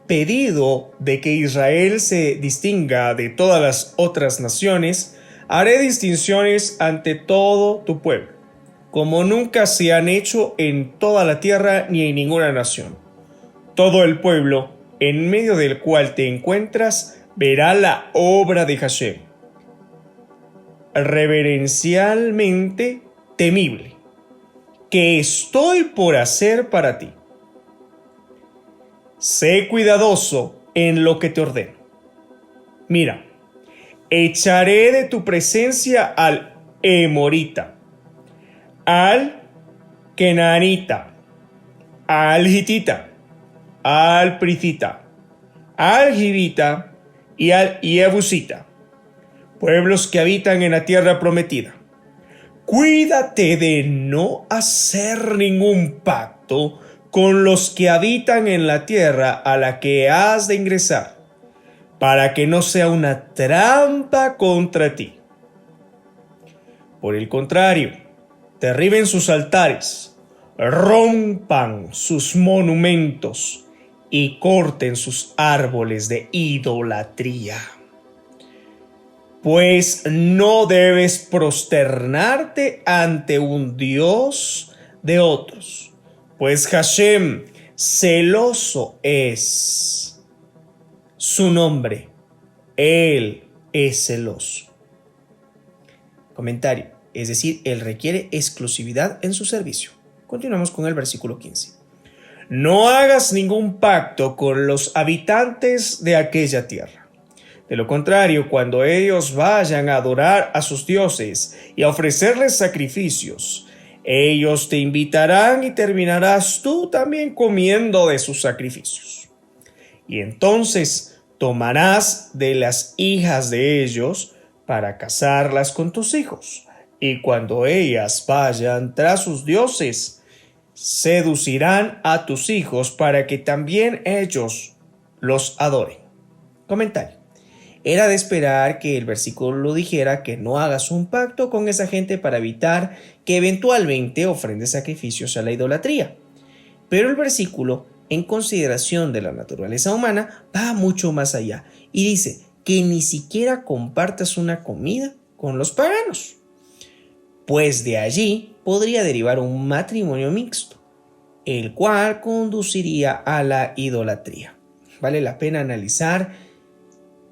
pedido de que Israel se distinga de todas las otras naciones, haré distinciones ante todo tu pueblo, como nunca se han hecho en toda la tierra ni en ninguna nación. Todo el pueblo, en medio del cual te encuentras, verá la obra de Hashem, reverencialmente temible, que estoy por hacer para ti. Sé cuidadoso en lo que te ordeno. Mira, echaré de tu presencia al Emorita, al Kenaanita, al Hitita, al Pricita, al Jivita y al Jebusita, pueblos que habitan en la tierra prometida. Cuídate de no hacer ningún pacto con los que habitan en la tierra a la que has de ingresar, para que no sea una trampa contra ti. Por el contrario, derriben sus altares, rompan sus monumentos y corten sus árboles de idolatría. Pues no debes prosternarte ante un Dios de otros, pues Hashem celoso es su nombre, Él es celoso. Comentario, es decir, Él requiere exclusividad en su servicio. Continuamos con el versículo 15. No hagas ningún pacto con los habitantes de aquella tierra. De lo contrario, cuando ellos vayan a adorar a sus dioses y a ofrecerles sacrificios, ellos te invitarán y terminarás tú también comiendo de sus sacrificios. Y entonces tomarás de las hijas de ellos para casarlas con tus hijos. Y cuando ellas vayan tras sus dioses, seducirán a tus hijos para que también ellos los adoren. Comentario. Era de esperar que el versículo dijera que no hagas un pacto con esa gente para evitar que eventualmente ofrendes sacrificios a la idolatría. Pero el versículo, en consideración de la naturaleza humana, va mucho más allá y dice que ni siquiera compartas una comida con los paganos, pues de allí podría derivar un matrimonio mixto, el cual conduciría a la idolatría. Vale la pena analizar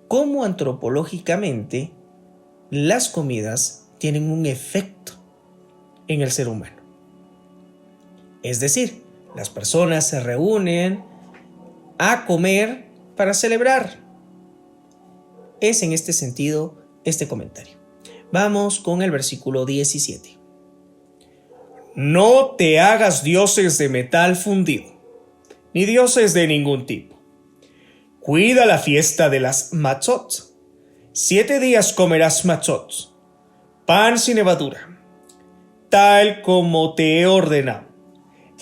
cómo antropológicamente las comidas tienen un efecto en el ser humano. Es decir, las personas se reúnen a comer para celebrar. Es en este sentido este comentario. Vamos con el versículo 17. No te hagas dioses de metal fundido, ni dioses de ningún tipo. Cuida la fiesta de las matzot. 7 días comerás matzot, pan sin levadura, tal como te he ordenado.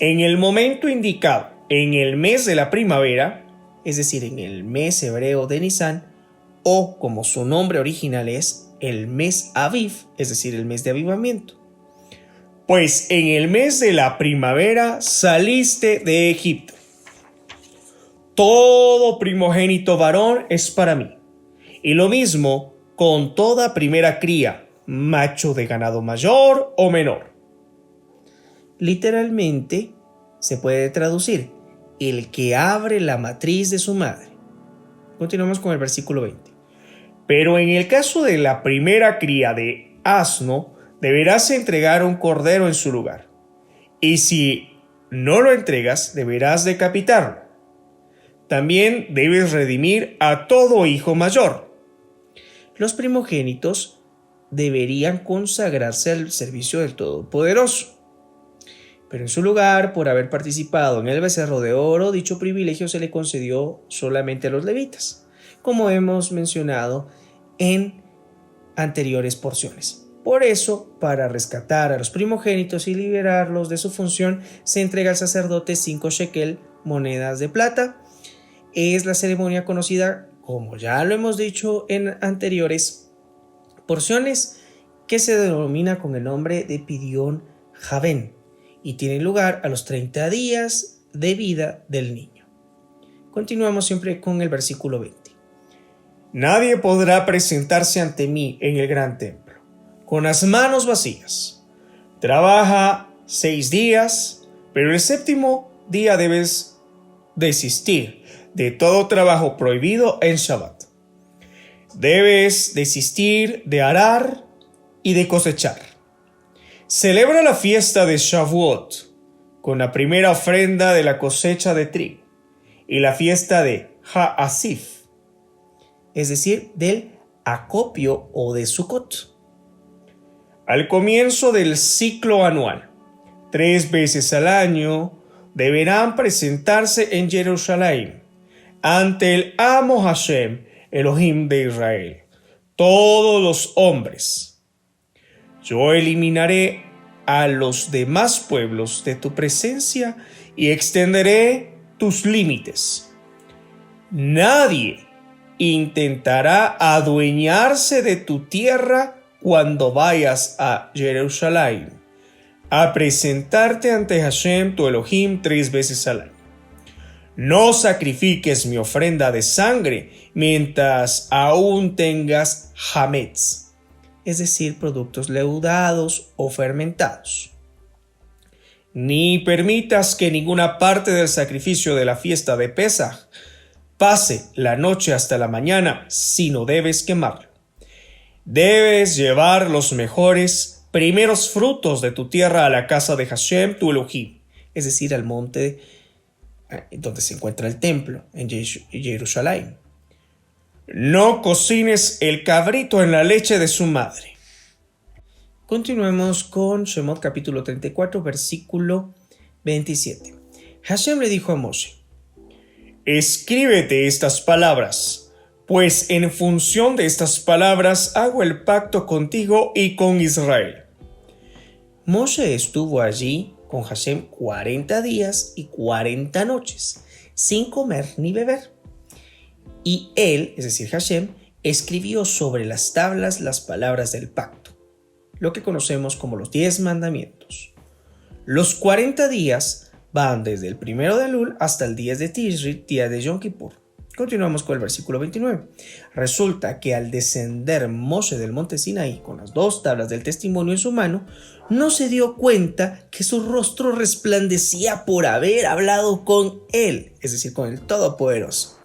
En el momento indicado, en el mes de la primavera, es decir, en el mes hebreo de Nisan, o como su nombre original es, el mes Aviv, es decir, el mes de avivamiento. Pues en el mes de la primavera saliste de Egipto. Todo primogénito varón es para mí, y lo mismo con toda primera cría, macho de ganado mayor o menor. Literalmente se puede traducir, el que abre la matriz de su madre. Continuamos con el versículo 20. Pero en el caso de la primera cría de asno, deberás entregar un cordero en su lugar. Y si no lo entregas, deberás decapitarlo. También debes redimir a todo hijo mayor. Los primogénitos deberían consagrarse al servicio del Todopoderoso. Pero en su lugar, por haber participado en el becerro de oro, dicho privilegio se le concedió solamente a los levitas, como hemos mencionado en anteriores porciones. Por eso, para rescatar a los primogénitos y liberarlos de su función, se entrega al sacerdote 5 shekel, monedas de plata. Es la ceremonia conocida, como ya lo hemos dicho en anteriores porciones, que se denomina con el nombre de Pidión Javén y tiene lugar a los 30 días de vida del niño. Continuamos siempre con el versículo 20. Nadie podrá presentarse ante mí en el gran templo con las manos vacías. Trabaja 6 días, pero el 7º día debes desistir de todo trabajo prohibido en Shabbat. Debes desistir de arar y de cosechar. Celebra la fiesta de Shavuot con la primera ofrenda de la cosecha de trigo y la fiesta de Ha'asif, es decir, del acopio o de Sukkot. Al comienzo del ciclo anual, 3 veces al año, deberán presentarse en Jerusalén ante el Amo Hashem, Elohim de Israel, todos los hombres. Yo eliminaré a los demás pueblos de tu presencia y extenderé tus límites. Nadie intentará adueñarse de tu tierra cuando vayas a Jerusalén a presentarte ante Hashem tu Elohim 3 veces al año. No sacrifiques mi ofrenda de sangre mientras aún tengas hametz, es decir, productos leudados o fermentados. Ni permitas que ninguna parte del sacrificio de la fiesta de Pesaj pase la noche hasta la mañana, sino debes quemarlo. Debes llevar los mejores primeros frutos de tu tierra a la casa de Hashem tu Elohim, es decir, al monte donde se encuentra el templo, en Jerusalén. No cocines el cabrito en la leche de su madre. Continuemos con Shemot capítulo 34, versículo 27. Hashem le dijo a Moshe: escríbete estas palabras, pues en función de estas palabras hago el pacto contigo y con Israel. Moshe estuvo allí con Hashem 40 días y 40 noches, sin comer ni beber. Y él, es decir, Hashem, escribió sobre las tablas las palabras del pacto, lo que conocemos como los 10 mandamientos. Los 40 días van desde el 1 de Elul hasta el 10 de Tishri, día de Yom Kippur. Continuamos con el versículo 29. Resulta que al descender Moshe del monte Sinaí con las 2 tablas del testimonio en su mano, no se dio cuenta que su rostro resplandecía por haber hablado con él, es decir, con el Todopoderoso.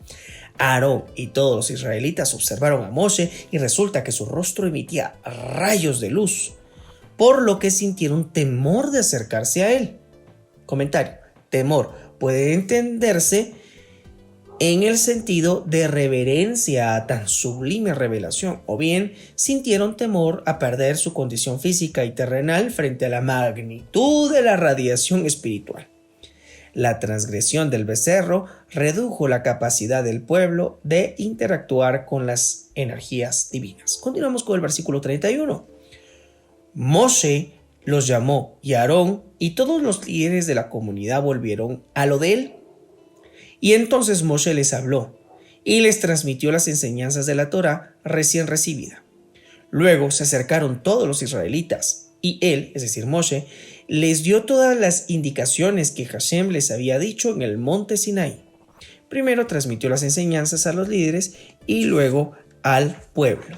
Aarón y todos los israelitas observaron a Moshe y resulta que su rostro emitía rayos de luz, por lo que sintieron temor de acercarse a él. Comentario: temor puede entenderse en el sentido de reverencia a tan sublime revelación, o bien sintieron temor a perder su condición física y terrenal frente a la magnitud de la radiación espiritual. La transgresión del becerro redujo la capacidad del pueblo de interactuar con las energías divinas. Continuamos con el versículo 31. Moshe los llamó y Aarón y todos los líderes de la comunidad volvieron a lo de él. Y entonces Moshe les habló y les transmitió las enseñanzas de la Torá recién recibida. Luego se acercaron todos los israelitas y él, es decir, Moshe, les dio todas las indicaciones que Hashem les había dicho en el monte Sinaí. Primero transmitió las enseñanzas a los líderes y luego al pueblo.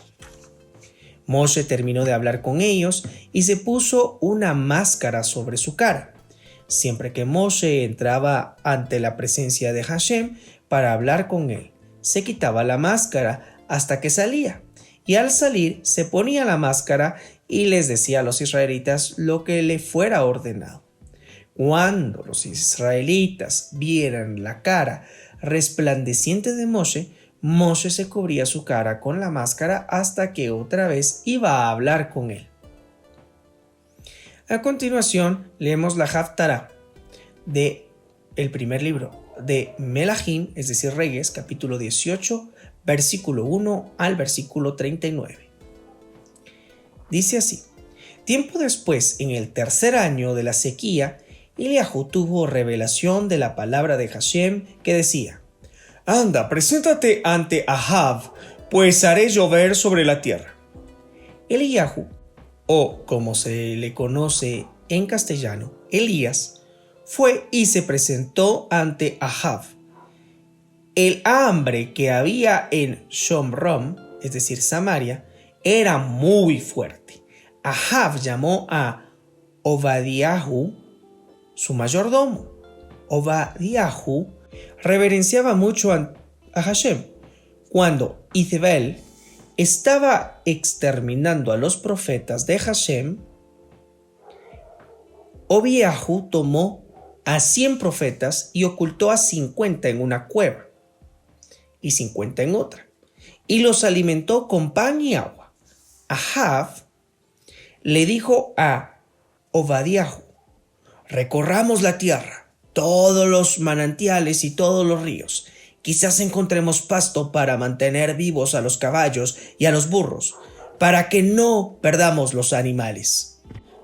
Moshe terminó de hablar con ellos y se puso una máscara sobre su cara. Siempre que Moshe entraba ante la presencia de Hashem para hablar con él, se quitaba la máscara hasta que salía, y al salir se ponía la máscara y les decía a los israelitas lo que le fuera ordenado. Cuando los israelitas vieran la cara resplandeciente de Moshe, Moshe se cubría su cara con la máscara hasta que otra vez iba a hablar con él. A continuación, leemos la Haftará de el primer libro de Melahim, es decir, Reyes, capítulo 18, versículo 1 al versículo 39. Dice así: tiempo después, en el tercer año de la sequía, Eliahu tuvo revelación de la palabra de Hashem que decía: Anda, preséntate ante Ahab, pues haré llover sobre la tierra. Eliahu, o como se le conoce en castellano, Elías, fue y se presentó ante Ahab. El hambre que había en Shomrom, es decir, Samaria, era muy fuerte. Ahab llamó a Obadiahu, su mayordomo. Obadiahu reverenciaba mucho a Hashem. Cuando Izebel estaba exterminando a los profetas de Hashem, Obadiahu tomó a 100 profetas y ocultó a 50 en una cueva y 50 en otra, y los alimentó con pan y agua. Ahab le dijo a Obadiahu: recorramos la tierra, todos los manantiales y todos los ríos. Quizás encontremos pasto para mantener vivos a los caballos y a los burros, para que no perdamos los animales.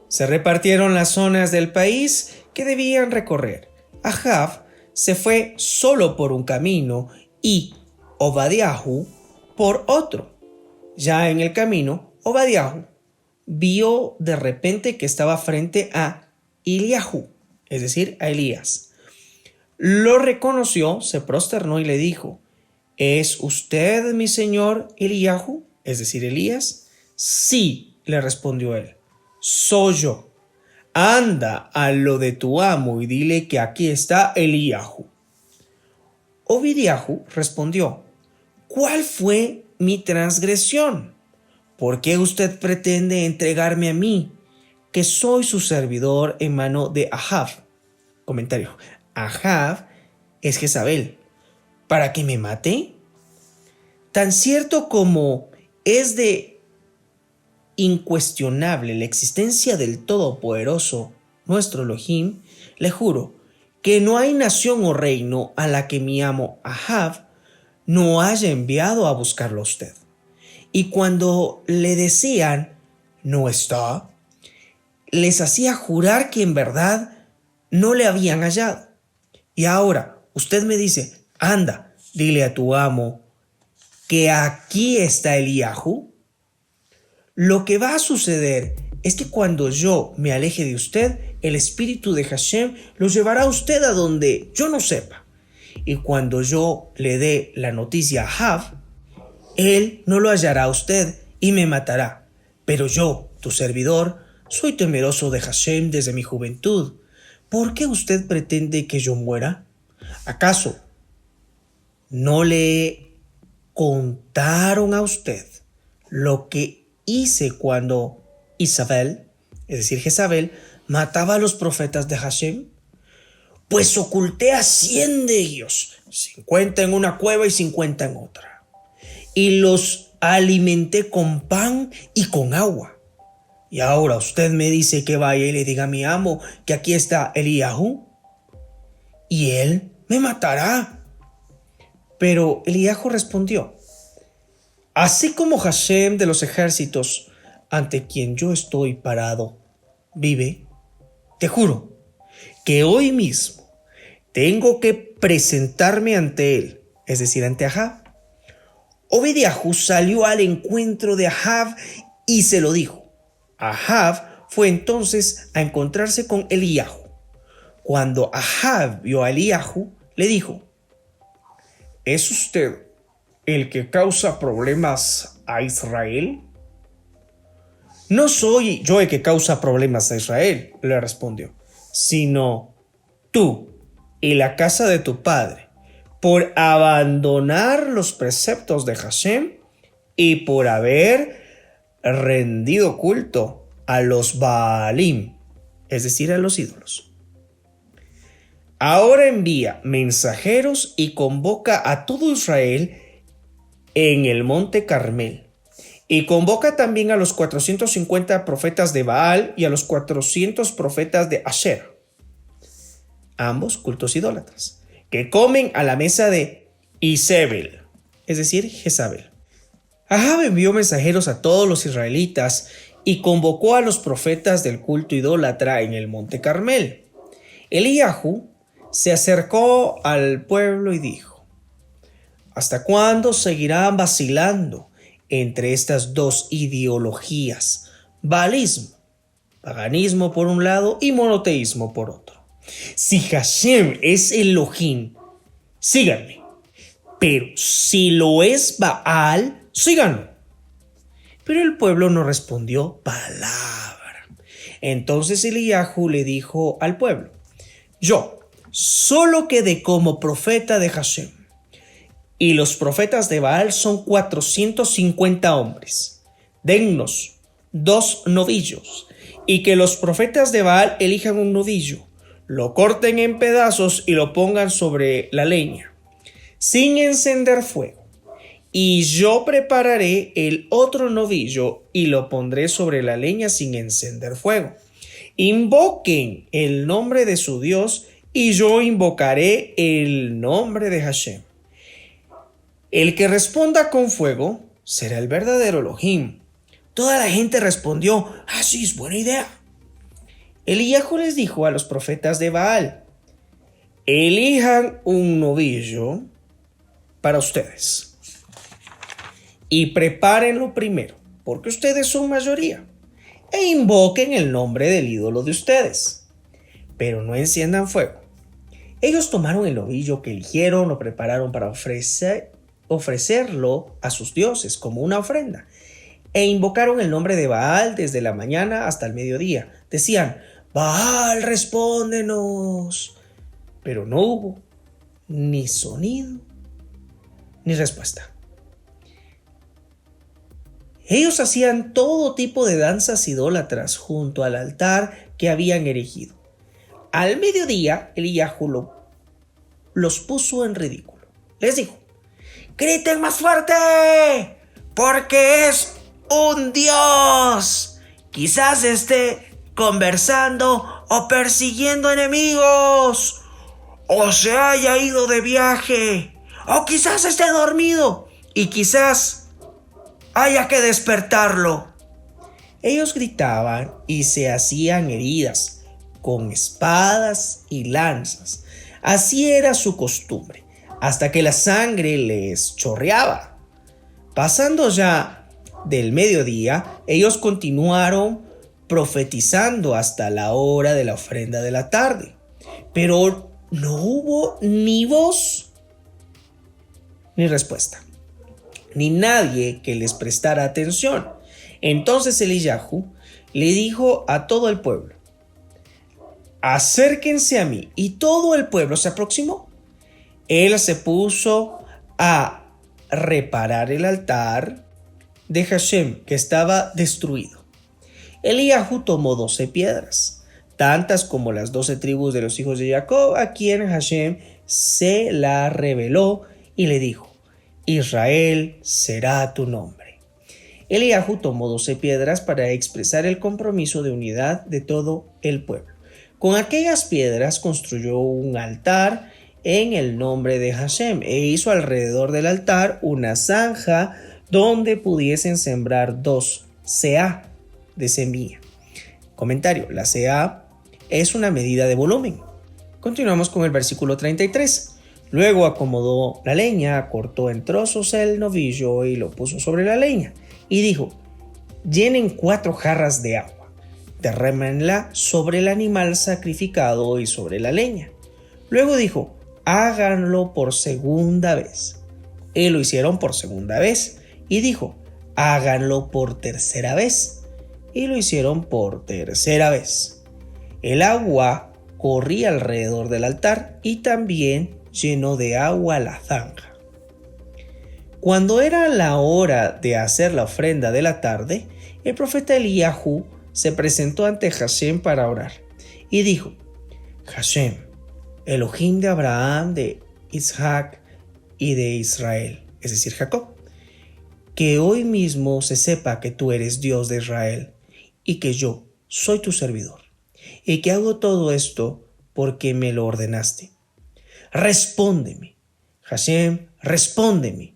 Se repartieron las zonas del país que debían recorrer. Ahab se fue solo por un camino y Obadiahu por otro. Ya en el camino, Obadiahu vio de repente que estaba frente a Eliahu, es decir, a Elías. Lo reconoció, se prosternó y le dijo: ¿es usted mi señor Eliahu, es decir, Elías? Sí, le respondió él, soy yo. Anda a lo de tu amo y dile que aquí está Eliahu. Obadiahu respondió: ¿cuál fue mi transgresión? ¿Por qué usted pretende entregarme a mí, que soy su servidor, en mano de Ahab? Comentario: Ahab es Jezabel. ¿Para que me mate? Tan cierto como es de incuestionable la existencia del Todopoderoso, nuestro Elohim, le juro que no hay nación o reino a la que mi amo Ahab no haya enviado a buscarlo a usted. Y cuando le decían: no está, les hacía jurar que en verdad no le habían hallado. Y ahora usted me dice, anda, dile a tu amo que aquí está Eliyahu. Lo que va a suceder es que cuando yo me aleje de usted, el espíritu de Hashem lo llevará a usted a donde yo no sepa. Y cuando yo le dé la noticia a Ahab, él no lo hallará a usted y me matará. Pero yo, tu servidor, soy temeroso de Hashem desde mi juventud. ¿Por qué usted pretende que yo muera? ¿Acaso no le contaron a usted lo que hice cuando Isabel, es decir, Jezabel, mataba a los profetas de Hashem? Pues oculté a 100 de ellos, 50 en una cueva y 50 en otra. Y los alimenté con pan y con agua. Y ahora usted me dice que vaya y le diga a mi amo que aquí está Eliyahu. Y él me matará. Pero Eliyahu respondió, así como Hashem de los ejércitos, ante quien yo estoy parado, vive, te juro que hoy mismo tengo que presentarme ante él, es decir, ante Ahab. Obed-Yahu salió al encuentro de Ahab y se lo dijo. Ahab fue entonces a encontrarse con Eliyahu. Cuando Ahab vio a Eliyahu, le dijo, ¿es usted el que causa problemas a Israel? No soy yo el que causa problemas a Israel, le respondió, sino tú y la casa de tu padre, por abandonar los preceptos de Hashem y por haber rendido culto a los Baalim, es decir, a los ídolos. Ahora envía mensajeros y convoca a todo Israel en el monte Carmel. Y convoca también a los 450 profetas de Baal y a los 400 profetas de Asher, ambos cultos idólatras, que comen a la mesa de Isabel, es decir, Jezabel. Ahab envió mensajeros a todos los israelitas y convocó a los profetas del culto idólatra en el monte Carmel. Eliyahu se acercó al pueblo y dijo, ¿hasta cuándo seguirán vacilando entre estas dos ideologías? Baalismo, paganismo por un lado y monoteísmo por otro. Si Hashem es Elohim, síganme. Pero si lo es Baal, síganlo. Pero el pueblo no respondió palabra. Entonces Eliyahu le dijo al pueblo, yo solo quedé como profeta de Hashem, y los profetas de Baal son 450 hombres. Dennos 2 novillos, y que los profetas de Baal elijan un novillo, lo corten en pedazos y lo pongan sobre la leña, sin encender fuego. Y yo prepararé el otro novillo y lo pondré sobre la leña sin encender fuego. Invoquen el nombre de su Dios y yo invocaré el nombre de Hashem. El que responda con fuego será el verdadero Elohim. Toda la gente respondió, sí, es buena idea. Eliyahu les dijo a los profetas de Baal, elijan un novillo para ustedes y prepárenlo primero, porque ustedes son mayoría, e invoquen el nombre del ídolo de ustedes, pero no enciendan fuego. Ellos tomaron el novillo que eligieron, lo prepararon para ofrecerlo a sus dioses como una ofrenda, e invocaron el nombre de Baal desde la mañana hasta el mediodía. Decían, Baal, respóndenos. Pero no hubo ni sonido ni respuesta. Ellos hacían todo tipo de danzas idólatras junto al altar que habían erigido. Al mediodía, Eliyahu los puso en ridículo. Les dijo, griten más fuerte, porque es un dios. Quizás esté conversando o persiguiendo enemigos, o se haya ido de viaje, o quizás esté dormido y quizás haya que despertarlo. Ellos gritaban y se hacían heridas con espadas y lanzas. Así era su costumbre, hasta que la sangre les chorreaba. Pasando ya del mediodía, ellos continuaron profetizando hasta la hora de la ofrenda de la tarde. Pero no hubo ni voz ni respuesta, ni nadie que les prestara atención. Entonces Eliyahu le dijo a todo el pueblo: acérquense a mí. Y todo el pueblo se aproximó. Él se puso a reparar el altar de Hashem, que estaba destruido. Eliyahu tomó 12 piedras, tantas como las 12 tribus de los hijos de Jacob, a quien Hashem se la reveló, y le dijo: Israel será tu nombre. Eliyahu tomó 12 piedras para expresar el compromiso de unidad de todo el pueblo. Con aquellas piedras construyó un altar en el nombre de Hashem e hizo alrededor del altar una zanja donde pudiesen sembrar 2 seah de semilla. Comentario: la seah es una medida de volumen. Continuamos con el versículo 33. Luego acomodó la leña, cortó en trozos el novillo y lo puso sobre la leña. Y dijo: llenen 4 jarras de agua, derrámenla sobre el animal sacrificado y sobre la leña. Luego dijo: háganlo por segunda vez. Y lo hicieron por segunda vez. Y dijo: háganlo por tercera vez. Y lo hicieron por tercera vez. El agua corría alrededor del altar y también llenó de agua la zanja. Cuando era la hora de hacer la ofrenda de la tarde, el profeta Eliyahu se presentó ante Hashem para orar y dijo: Hashem, Elohim de Abraham, de Isaac y de Israel, es decir, Jacob, que hoy mismo se sepa que tú eres Dios de Israel y que yo soy tu servidor y que hago todo esto porque me lo ordenaste. Respóndeme, Hashem, respóndeme.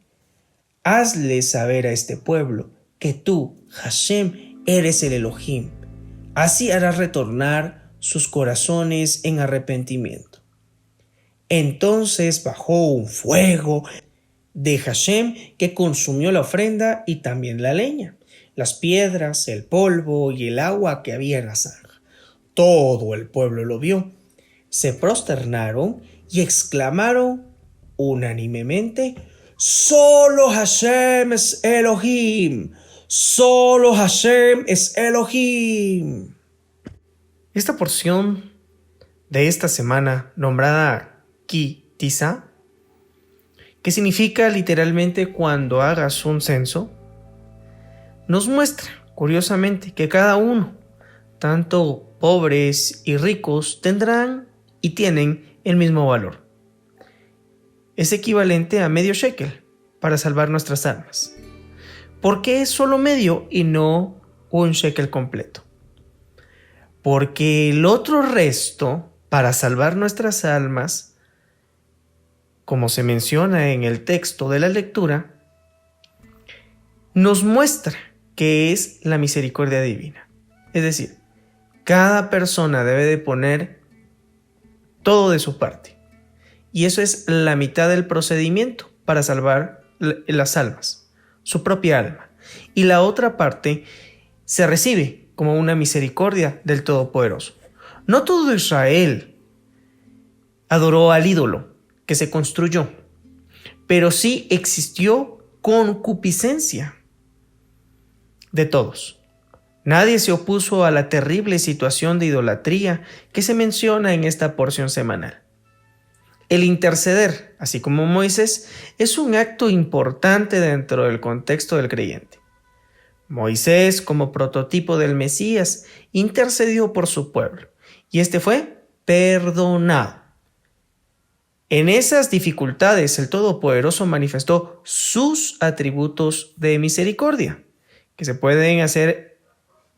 Hazle saber a este pueblo que tú, Hashem, eres el Elohim. Así harás retornar sus corazones en arrepentimiento. Entonces bajó un fuego de Hashem que consumió la ofrenda y también la leña, las piedras, el polvo y el agua que había en la zanja. Todo el pueblo lo vio, se prosternaron y exclamaron unánimemente: solo Hashem es Elohim, solo Hashem es Elohim. Esta porción de esta semana, nombrada Ki Tisa, que significa literalmente cuando hagas un censo, nos muestra, curiosamente, que cada uno, tanto pobres y ricos, tendrán y tienen el mismo valor. Es equivalente a medio shekel para salvar nuestras almas. ¿Por qué es solo medio y no un shekel completo? Porque el otro resto, para salvar nuestras almas, como se menciona en el texto de la lectura, nos muestra que es la misericordia divina. Es decir, cada persona debe de poner todo de su parte. Y eso es la mitad del procedimiento para salvar las almas, su propia alma. Y la otra parte se recibe como una misericordia del Todopoderoso. No todo Israel adoró al ídolo que se construyó, pero sí existió concupiscencia de todos. Nadie se opuso a la terrible situación de idolatría que se menciona en esta porción semanal. El interceder, así como Moisés, es un acto importante dentro del contexto del creyente. Moisés, como prototipo del Mesías, intercedió por su pueblo, y este fue perdonado. En esas dificultades, el Todopoderoso manifestó sus atributos de misericordia, que se pueden hacer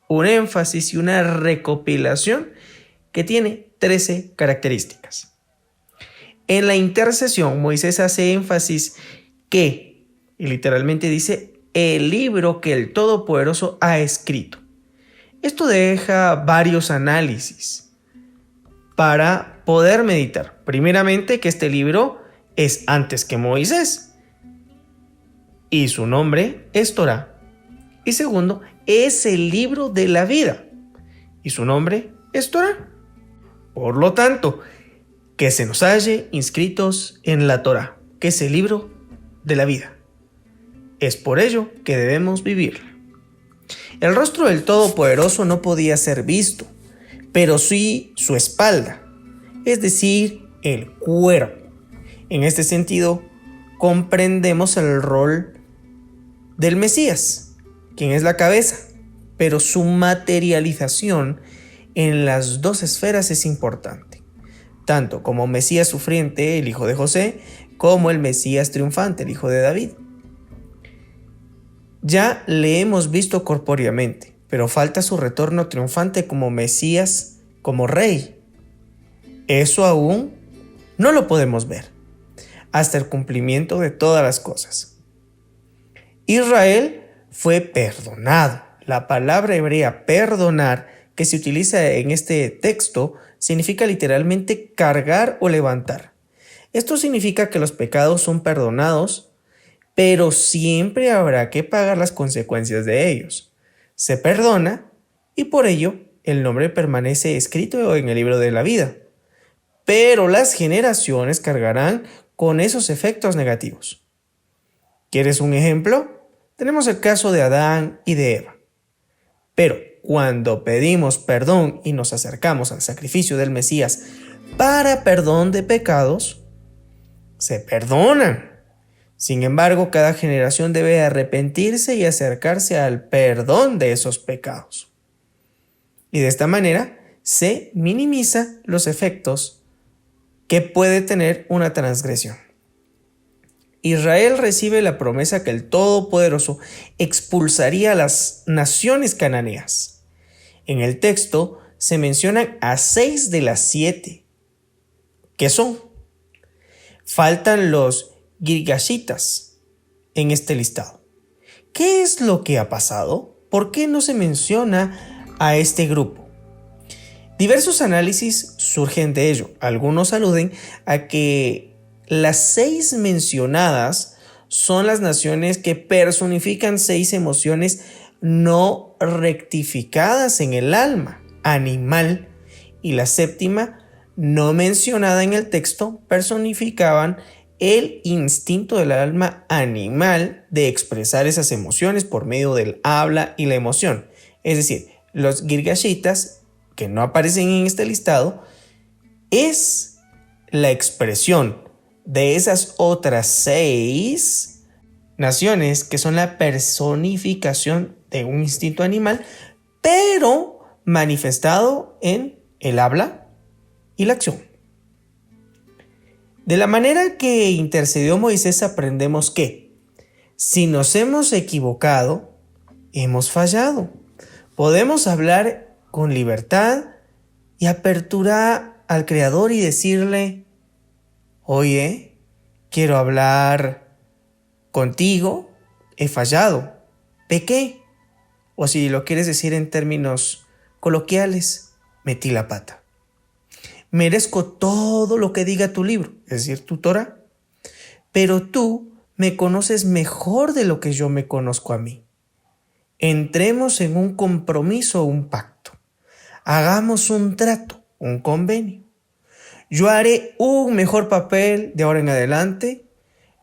un énfasis y una recopilación que tiene 13 características. En la intercesión, Moisés hace énfasis que, y literalmente dice, el libro que el Todopoderoso ha escrito. Esto deja varios análisis. para poder meditar. Primeramente, que este libro es antes que Moisés y su nombre es Torá. Y segundo, es el libro de la vida y su nombre es Torá. Por lo tanto, que se nos halle inscritos en la Torá, que es el libro de la vida. Es por ello que debemos vivir. El rostro del Todopoderoso no podía ser visto, pero sí su espalda, es decir, el cuerpo. En este sentido, comprendemos el rol del Mesías, quien es la cabeza, pero su materialización en las dos esferas es importante, tanto como Mesías sufriente, el hijo de José, como el Mesías triunfante, el hijo de David. Ya le hemos visto corpóreamente, pero falta su retorno triunfante como Mesías, como rey. Eso aún no lo podemos ver, hasta el cumplimiento de todas las cosas. Israel fue perdonado. La palabra hebrea perdonar, que se utiliza en este texto, significa literalmente cargar o levantar. Esto significa que los pecados son perdonados, pero siempre habrá que pagar las consecuencias de ellos. Se perdona y por ello el nombre permanece escrito en el libro de la vida. Pero las generaciones cargarán con esos efectos negativos. ¿Quieres un ejemplo? Tenemos el caso de Adán y de Eva. Pero cuando pedimos perdón y nos acercamos al sacrificio del Mesías para perdón de pecados, se perdonan. Sin embargo, cada generación debe arrepentirse y acercarse al perdón de esos pecados. Y de esta manera se minimiza los efectos que puede tener una transgresión. Israel recibe la promesa que el Todopoderoso expulsaría a las naciones cananeas. En el texto se mencionan a 6 de las 7. ¿Qué son? Faltan los Girgashitas en este listado. ¿Qué es lo que ha pasado? ¿Por qué no se menciona a este grupo? Diversos análisis surgen de ello. Algunos aluden a que las 6 mencionadas son las naciones que personifican 6 emociones no rectificadas en el alma animal, y la 7ª, no mencionada en el texto, personificaban el instinto del alma animal de expresar esas emociones por medio del habla y la emoción. Es decir, los Girgashitas, que no aparecen en este listado, es la expresión de esas otras 6 naciones que son la personificación de un instinto animal, pero manifestado en el habla y la acción. De la manera que intercedió Moisés aprendemos que si nos hemos equivocado, hemos fallado. Podemos hablar con libertad y apertura al Creador y decirle: oye, quiero hablar contigo, he fallado, pequé. O si lo quieres decir en términos coloquiales, metí la pata. Merezco todo lo que diga tu libro, es decir, tu Torá, pero tú me conoces mejor de lo que yo me conozco a mí. Entremos en un compromiso o un pacto. Hagamos un trato, un convenio. Yo haré un mejor papel de ahora en adelante,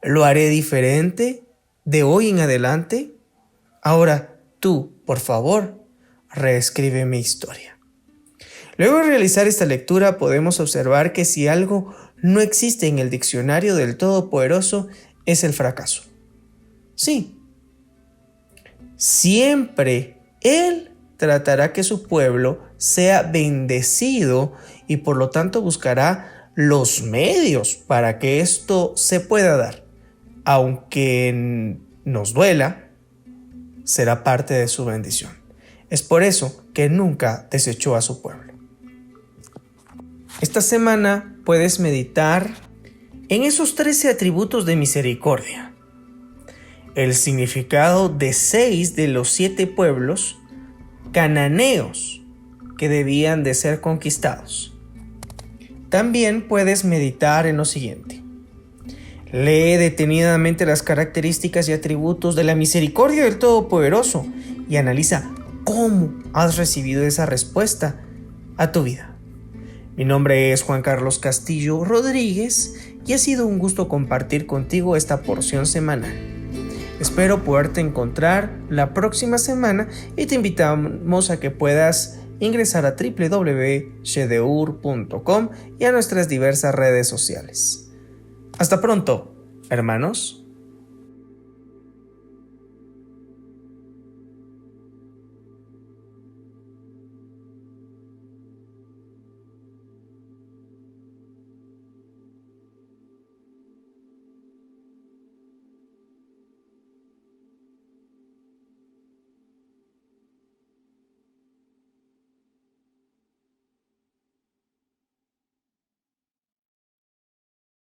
lo haré diferente de hoy en adelante. Ahora tú, por favor, reescribe mi historia. Luego de realizar esta lectura podemos observar que si algo no existe en el diccionario del Todopoderoso es el fracaso. Sí, siempre Él tratará que su pueblo sea bendecido y por lo tanto buscará los medios para que esto se pueda dar. Aunque nos duela, será parte de su bendición. Es por eso que nunca desechó a su pueblo. Esta semana puedes meditar en esos 13 atributos de misericordia, el significado de 6 de los 7 pueblos cananeos que debían de ser conquistados. También puedes meditar en lo siguiente. Lee detenidamente las características y atributos de la misericordia del Todopoderoso y analiza cómo has recibido esa respuesta a tu vida. Mi nombre es Juan Carlos Castillo Rodríguez y ha sido un gusto compartir contigo esta porción semanal. Espero poderte encontrar la próxima semana y te invitamos a que puedas ingresar a www.shedeur.com y a nuestras diversas redes sociales. Hasta pronto, hermanos.